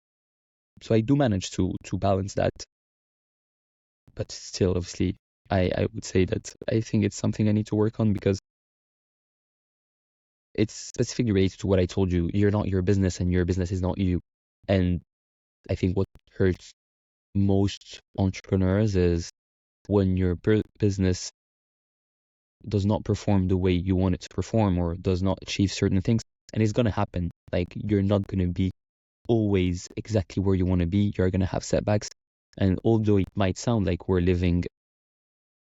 So I do manage to balance that. But still, obviously, I would say that I think it's something I need to work on, because it's specifically related to what I told you. You're not your business, and your business is not you. And I think what hurts most entrepreneurs is when your business does not perform the way you want it to perform, or does not achieve certain things. And it's going to happen. Like, you're not going to be always exactly where you want to be. You're going to have setbacks. And although it might sound like we're living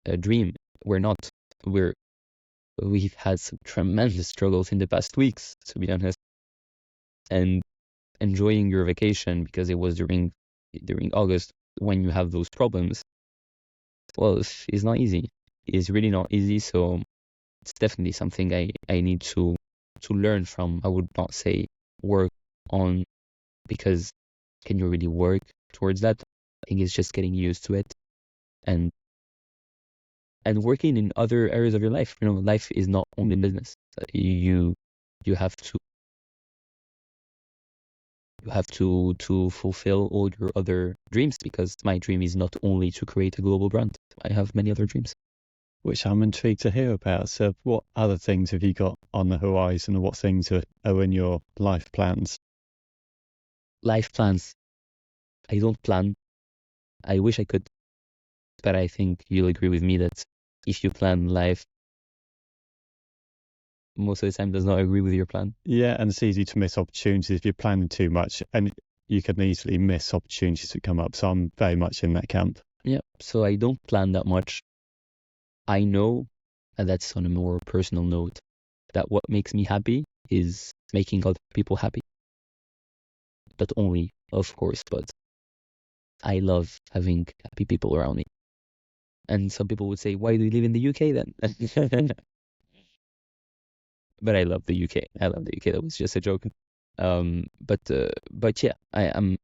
a dream, we're not. We've had some tremendous struggles in the past weeks, to be honest. And enjoying your vacation, because it was during August, when you have those problems, well, it's not easy. It's really not easy. So it's definitely something I need to learn from. I would not say work on, because can you really work towards that? I think it's just getting used to it, and working in other areas of your life. Life is not only business. You have to fulfill all your other dreams, because my dream is not only to create a global brand. I have many other dreams, which I'm intrigued to hear about. So what other things have you got on the horizon, and what things are in your life plans? Life plans. I don't plan. I wish I could, but I think you'll agree with me that if you plan life, most of the time does not agree with your plan. Yeah, and it's easy to miss opportunities if you're planning too much, and you can easily miss opportunities that come up. So I'm very much in that camp. Yeah, so I don't plan that much. I know, and that's on a more personal note, that what makes me happy is making other people happy. Not only, of course, but I love having happy people around me. And some people would say, why do you live in the UK then? But I love the UK. I love the UK. That was just a joke. But yeah, I am.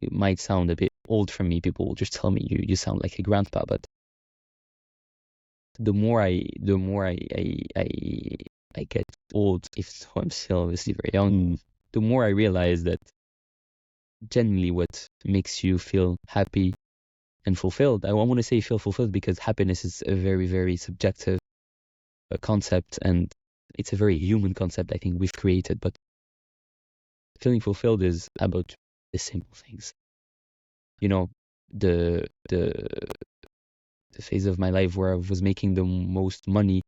It might sound a bit old for me. People will just tell me you sound like a grandpa. But the more I get old, if so, I'm still obviously very young, the more I realize that genuinely what makes you feel happy and fulfilled. I want to say feel fulfilled, because happiness is a very, very subjective concept, and it's a very human concept I think we've created. But feeling fulfilled is about the simple things. The phase of my life where I was making the most money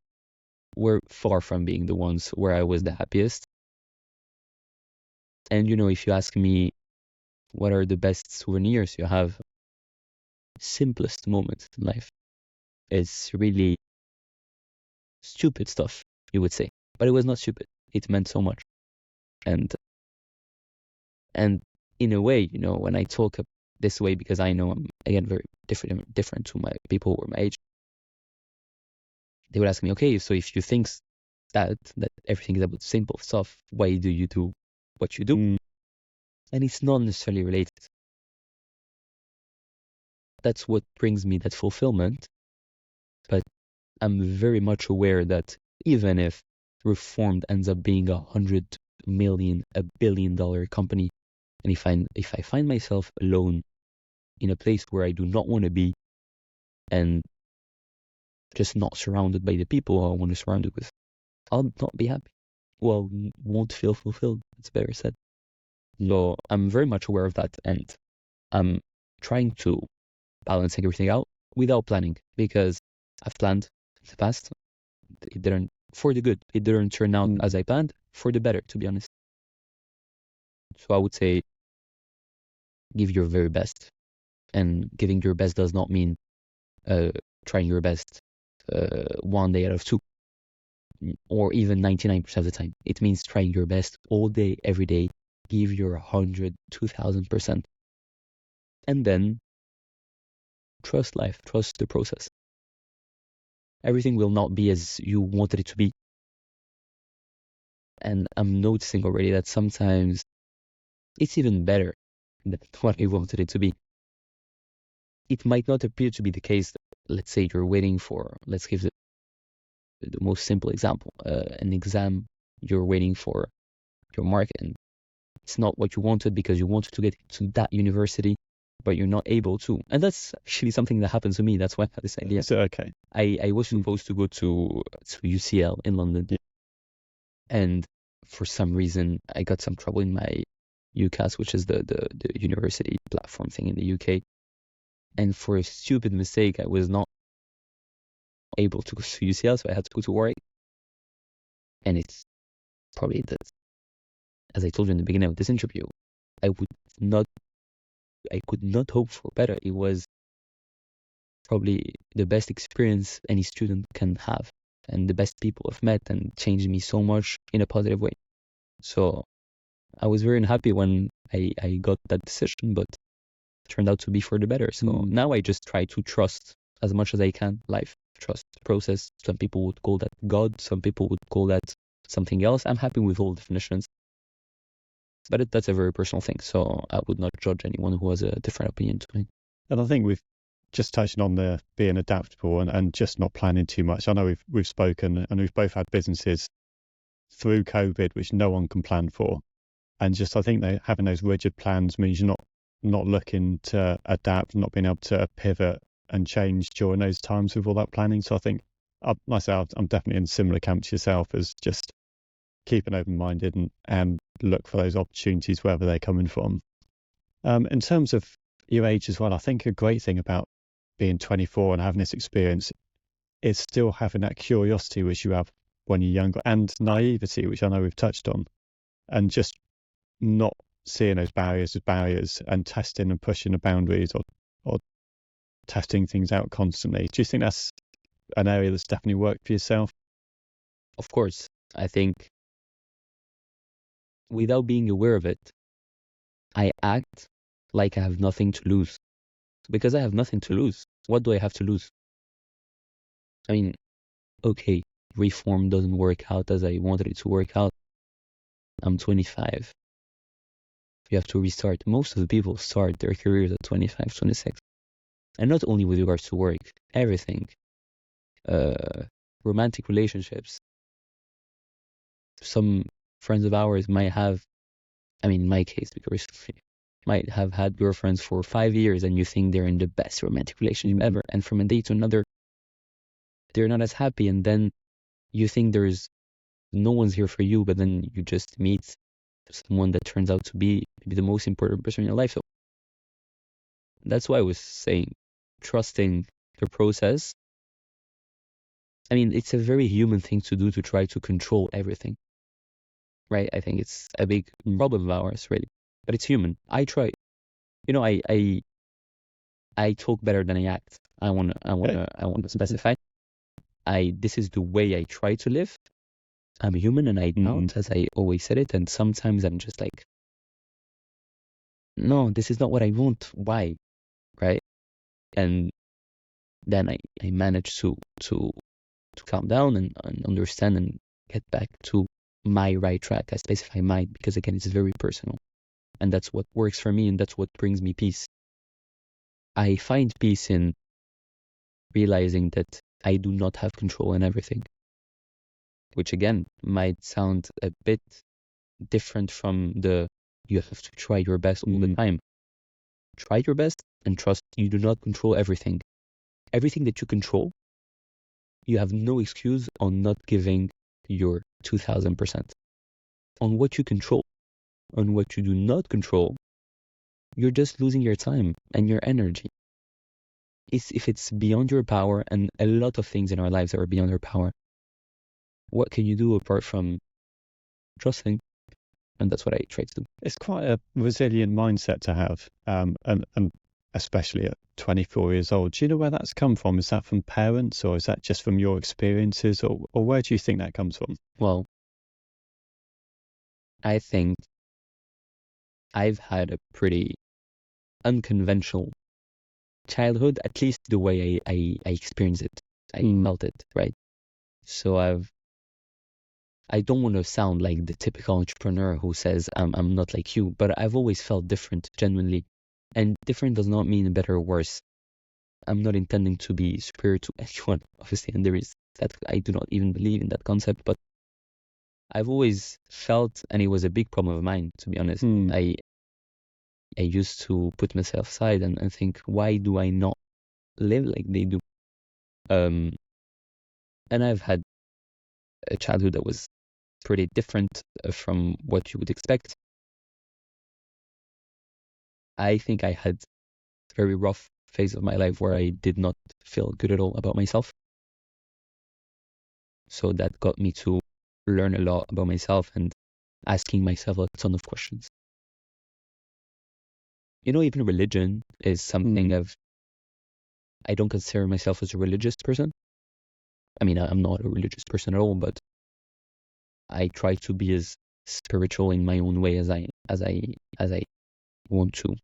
were far from being the ones where I was the happiest. And if you ask me what are the best souvenirs you have, simplest moments in life, it's really stupid stuff, you would say. But it was not stupid. It meant so much. And in a way, when I talk this way, because I know I'm, again, very different to my people who are my age, they would ask me, okay, so if you think that everything is about simple stuff, why do you do what you do? And it's not necessarily related. That's what brings me that fulfillment. But I'm very much aware that even if Reformed ends up being $100 million, $1 billion company, and if I find myself alone in a place where I do not want to be, and just not surrounded by the people I want to surround it with, I'll not be happy. Well, won't feel fulfilled. It's better said. So I'm very much aware of that, and I'm trying to balance everything out without planning, because I've planned in the past. It didn't, for the good. It didn't turn out as I planned, for the better, to be honest. So I would say give your very best. And giving your best does not mean trying your best 1 day out of 2, or even 99% of the time. It means trying your best all day, every day. Give your 100, 2000%. And then trust life, trust the process. everything will not be as you wanted it to be. And I'm noticing already that sometimes it's even better than what I wanted it to be. It might not appear to be the case. Let's say you're waiting for, let's give the most simple example, an exam, you're waiting for your mark, and it's not what you wanted because you wanted to get to that university, but you're not able to. And that's actually something that happened to me. That's why I had this idea. So, okay. I was supposed to go to UCL in London. Yeah. And for some reason, I got some trouble in my UCAS, which is the university platform thing in the UK. And for a stupid mistake, I was not able to go to UCL, so I had to go to Warwick. And it's probably that, as I told you in the beginning of this interview, I could not hope for better. It was probably the best experience any student can have, and the best people I've met, and changed me so much in a positive way. So I was very unhappy when I got that decision, but it turned out to be for the better. So now I just try to trust as much as I can life, trust the process. Some people would call that God, some people would call that something else. I'm happy with all definitions, but that's a very personal thing. So I would not judge anyone who has a different opinion to me. And I think we've just touched on the being adaptable and just not planning too much. I know we've spoken and we've both had businesses through COVID, which no one can plan for. And just, I think having those rigid plans means you're not looking to adapt, not being able to pivot and change during those times with all that planning. So I think, myself, I'm definitely in similar camp to yourself, as just keeping open-minded and look for those opportunities wherever they're coming from. In terms of your age as well, I think a great thing about being 24 and having this experience is still having that curiosity which you have when you're younger, and naivety, which I know we've touched on, and just not seeing those barriers as barriers and testing and pushing the boundaries or testing things out constantly. Do you think that's an area that's definitely worked for yourself? Of course, I think without being aware of it, I act like I have nothing to lose. Because I have nothing to lose. What do I have to lose? I mean, okay, reform doesn't work out as I wanted it to work out. I'm 25. You have to restart. Most of the people start their careers at 25, 26. And not only with regards to work, everything. Romantic relationships. Some friends of ours might have, I mean, in my case, because might have had girlfriends for 5 years and you think they're in the best romantic relationship ever. And from a day to another, they're not as happy. And then you think there's no one's here for you, but then you just meet someone that turns out to be the most important person in your life. So that's why I was saying, trusting the process. I mean, it's a very human thing to do, to try to control everything, right? I think it's a big problem of ours, really. But it's human. I try. You know, I talk better than I act. I want to specify. This is the way I try to live. I'm human and I doubt, as I always said it. And sometimes I'm just like, no, this is not what I want. Why? Right? And then I manage to calm down and understand and get back to my right track. I specify my, because again, it's very personal. And that's what works for me, and that's what brings me peace. I find peace in realizing that I do not have control in everything, which again might sound a bit different from the you have to try your best all the time. Try your best and trust you do not control everything. Everything that you control, you have no excuse on not giving your 2000%. On what you control, on what you do not control, you're just losing your time and your energy. If it's beyond your power, and a lot of things in our lives are beyond our power, what can you do apart from trusting? And that's what I try to do. It's quite a resilient mindset to have, and especially at 24 years old. Do you know where that's come from? Is that from parents, or is that just from your experiences, or where do you think that comes from? Well, I think I've had a pretty unconventional childhood, at least the way I experienced it. I felt it, right? So I don't want to sound like the typical entrepreneur who says I'm not like you, but I've always felt different, genuinely. And different does not mean better or worse. I'm not intending to be superior to anyone, obviously, and there is that. I do not even believe in that concept, but I've always felt, and it was a big problem of mine, to be honest. I used to put myself aside and think, why do I not live like they do? And I've had a childhood that was pretty different from what you would expect. I think I had a very rough phase of my life where I did not feel good at all about myself. So that got me to learn a lot about myself and asking myself a ton of questions. Even religion is something I don't consider myself as a religious person. I mean, I'm not a religious person at all, but I try to be as spiritual in my own way as I want to.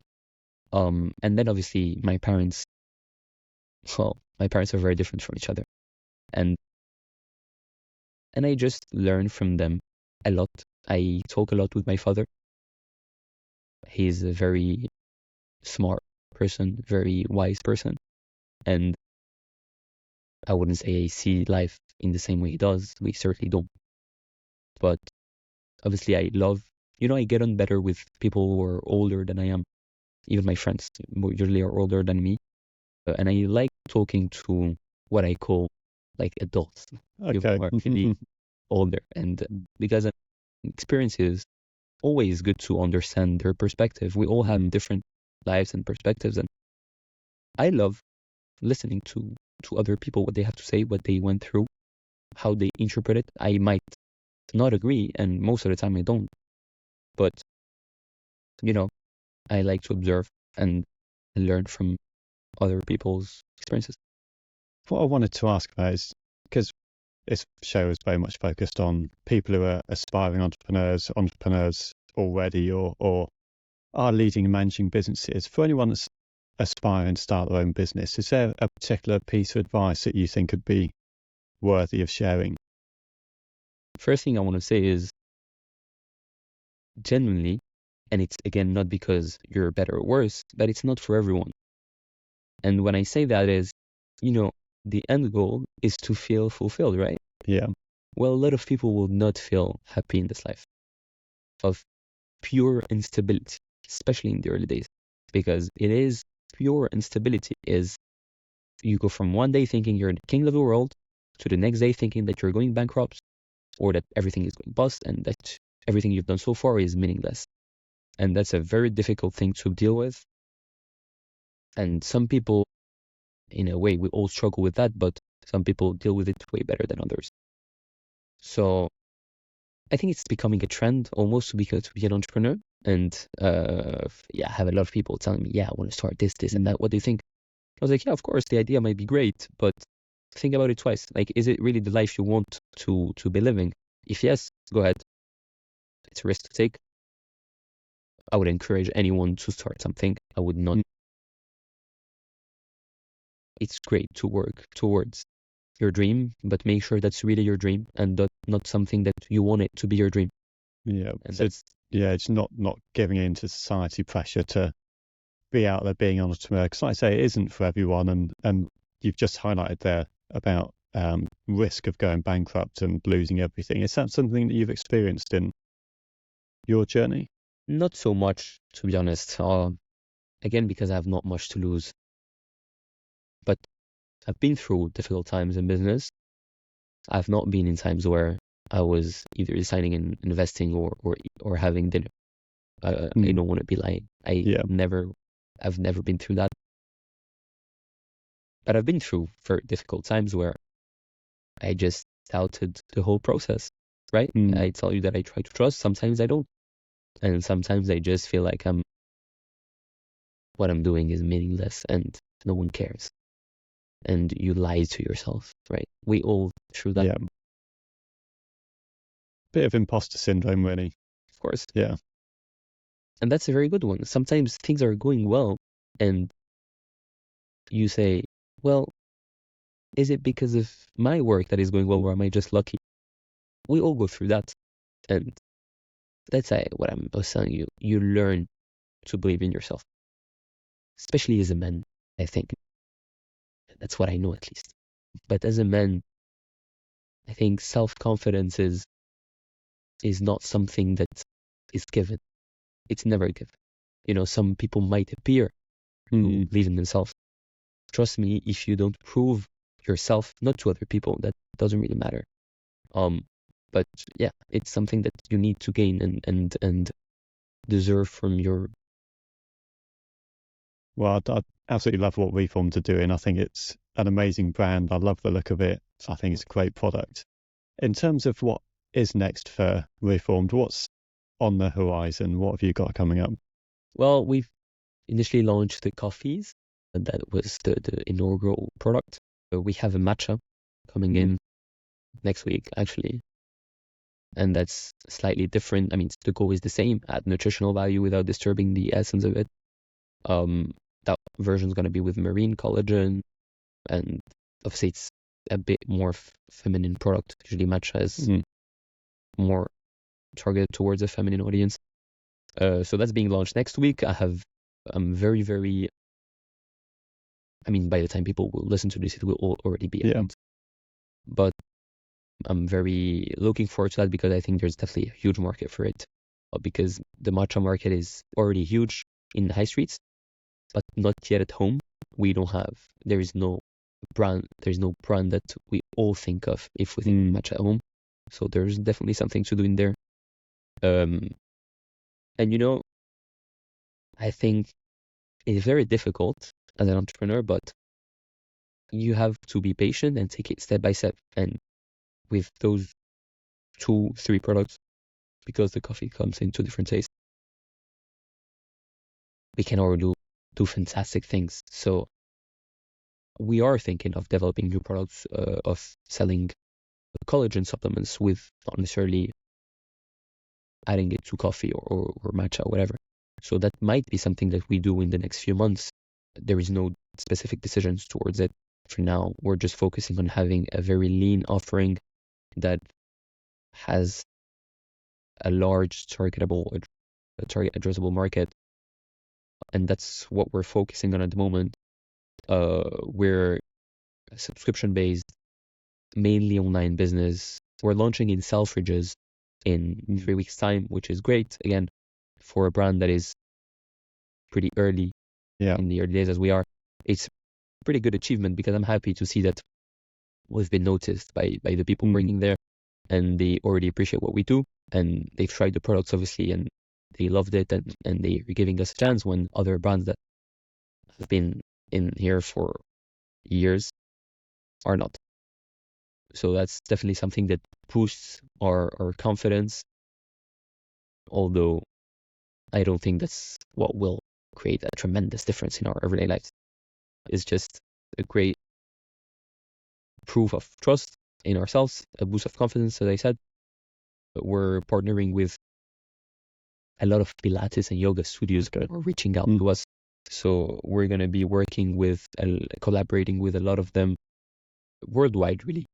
And then obviously my parents are very different from each other. And I just learn from them a lot. I talk a lot with my father. He's a very smart person, very wise person. And I wouldn't say I see life in the same way he does. We certainly don't. But obviously I love, I get on better with people who are older than I am. Even my friends usually are older than me. And I like talking to what I call like adults. Okay. Who are really older. And because experience is always good to understand their perspective. We all have different lives and perspectives. And I love listening to other people, what they have to say, what they went through, how they interpret it. I might not agree, and most of the time I don't. But, I like to observe and learn from other people's experiences. What I wanted to ask about is, because this show is very much focused on people who are aspiring entrepreneurs already or are leading and managing businesses. For anyone that's aspiring to start their own business, is there a particular piece of advice that you think could be worthy of sharing? First thing I want to say is, genuinely, and it's again not because you're better or worse, but it's not for everyone. And when I say that is, the end goal is to feel fulfilled, right? Yeah. Well, a lot of people will not feel happy in this life of pure instability, especially in the early days, because it is pure instability. Is you go from one day thinking you're the king of the world to the next day thinking that you're going bankrupt or that everything is going bust and that everything you've done so far is meaningless. And that's a very difficult thing to deal with. And some people, in a way, we all struggle with that, but some people deal with it way better than others. So I think it's becoming a trend almost to be an entrepreneur. And I have a lot of people telling me, I want to start this, and that. What do you think? I was like, yeah, of course, the idea might be great, but think about it twice. Like, is it really the life you want to be living? If yes, go ahead. It's a risk to take. I would encourage anyone to start something. I would not. It's great to work towards your dream, but make sure that's really your dream and not something that you want it to be your dream. Yeah. And So it's not giving in to society pressure to be out there being an entrepreneur. Because like I say, it isn't for everyone. And you've just highlighted there about risk of going bankrupt and losing everything. Is that something that you've experienced in your journey? Not so much, to be honest. Again, because I have not much to lose. But I've been through difficult times in business. I've not been in times where I was either deciding in investing or having dinner. I don't want to be lying. I've never been through that. But I've been through very difficult times where I just doubted the whole process, right? I tell you that I try to trust. Sometimes I don't. And sometimes I just feel like what I'm doing is meaningless and no one cares. And you lie to yourself, right? We all through that. Yeah. Bit of imposter syndrome, really. Of course. Yeah. And that's a very good one. Sometimes things are going well and you say, well, Is it because of my work that is going well, or am I just lucky? We all go through that. And that's what I was telling you. You learn to believe in yourself, especially as a man, I think. That's what I know, at least. But as a man, I think self-confidence is not something that is given. It's never given. Some people might appear to believe in themselves. Trust me, if you don't prove yourself, not to other people, that doesn't really matter. But yeah, it's something that you need to gain and deserve from your. Well, I absolutely love what Reformed are doing. I think it's an amazing brand. I love the look of it. I think it's a great product. In terms of what is next for Reformed, what's on the horizon? What have you got coming up? Well, we've initially launched the coffees, and that was the inaugural product. We have a matcha coming in next week, actually. And that's slightly different. I mean, the goal is the same, add nutritional value without disturbing the essence of it. That version is going to be with marine collagen, and obviously it's a bit more feminine product. Usually matcha is more targeted towards a feminine audience. So that's being launched next week. I'm very, very, I mean, by the time people will listen to this, it will already be out. But I'm very looking forward to that because I think there's definitely a huge market for it. Because the matcha market is already huge in the high streets, but not yet at home. There is no brand that we all think of if we think matcha at home. So there's definitely something to do in there. And I think it's very difficult as an entrepreneur, but you have to be patient and take it step by step. And with those 2-3 products, because the coffee comes in 2 different tastes, we can already do fantastic things. So we are thinking of developing new products, of selling collagen supplements with not necessarily adding it to coffee or matcha or whatever. So that might be something that we do in the next few months. There is no specific decisions towards it. For now, we're just focusing on having a very lean offering that has a large target addressable market. And that's what we're focusing on at the moment. We're a subscription-based, mainly online business. We're launching in Selfridges in 3 weeks' time, which is great. Again, for a brand that is pretty early in the early days as we are, it's a pretty good achievement because I'm happy to see that we've been noticed by the people working there, and they already appreciate what we do, and they've tried the products obviously, and they loved it, and they're giving us a chance when other brands that have been in here for years are not. So that's definitely something that boosts our confidence, although I don't think that's what will create a tremendous difference in our everyday lives. It's just a great proof of trust in ourselves, a boost of confidence, as I said. We're partnering with a lot of Pilates and yoga studios that are reaching out to us. So we're going to be collaborating with a lot of them worldwide, really.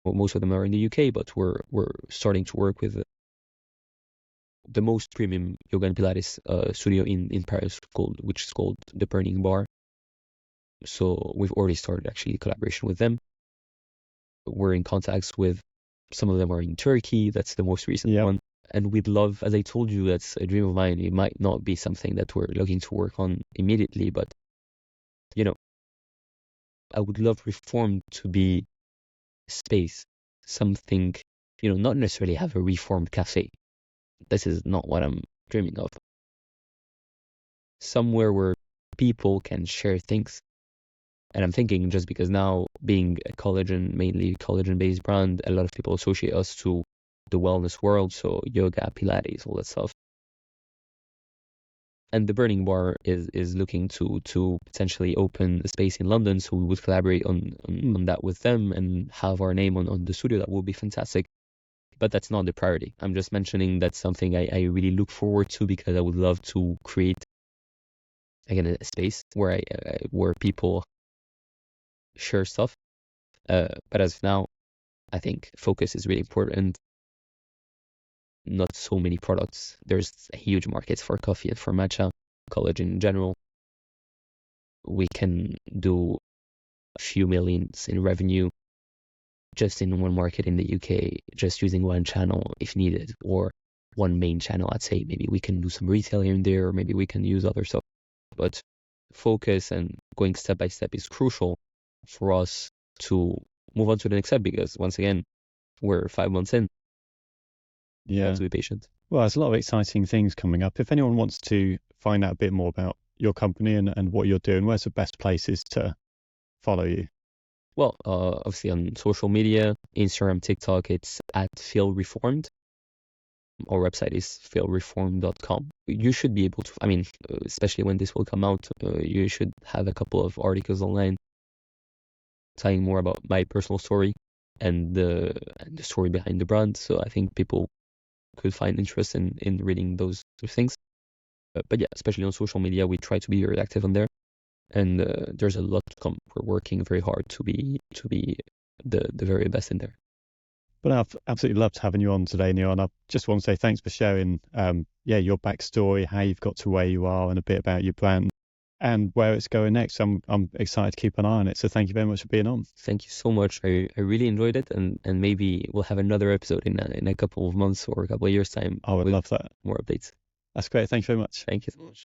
Well, most of them are in the UK, but we're starting to work with the most premium yoga and Pilates studio in Paris, which is called The Burning Bar. So we've already started actually collaboration with them. We're in contacts with some of them are in Turkey. That's the most recent one. And we'd love, as I told you, that's a dream of mine. It might not be something that we're looking to work on immediately, but I would love Reformed to be space, something, not necessarily have a Reformed cafe. This is not what I'm dreaming of. Somewhere where people can share things. And I'm thinking just because now being a mainly collagen-based brand, a lot of people associate us to the wellness world, so yoga, Pilates, all that stuff. And the Burning Bar is looking to potentially open a space in London, so we would collaborate on that with them and have our name on the studio. That would be fantastic. But that's not the priority. I'm just mentioning that's something I really look forward to because I would love to create, again, a space where people share stuff But as of now, I think focus is really important. Not so many products. There's a huge market for coffee and for matcha, collagen in general. We can do a few millions in revenue just in one market in the UK, just using one channel if needed, or one main channel. I'd say maybe we can do some retail here and there, or maybe we can use other stuff. But focus and going step by step is crucial for us to move on to the next step, because once again, we're 5 months in. Yeah. Have to be patient. Well, there's a lot of exciting things coming up. If anyone wants to find out a bit more about your company and what you're doing, where's the best places to follow you? Well, obviously on social media, Instagram, TikTok, it's at Feel Reformed. Our website is feelreformed.com. You should be able to, I mean, especially when this will come out, you should have a couple of articles online telling more about my personal story and the story behind the brand. So I think people could find interest in reading those things. But yeah, especially on social media, we try to be very active on there. And there's a lot to come. We're working very hard to be the very best in there. But I've absolutely loved having you on today, Neil. And I just want to say thanks for sharing, your backstory, how you've got to where you are, and a bit about your brand and where it's going next. I'm excited to keep an eye on it. So thank you very much for being on. Thank you so much. I really enjoyed it, and maybe we'll have another episode in a couple of months or a couple of years time. I would love that. More updates. That's great. Thank you very much. Thank you so much.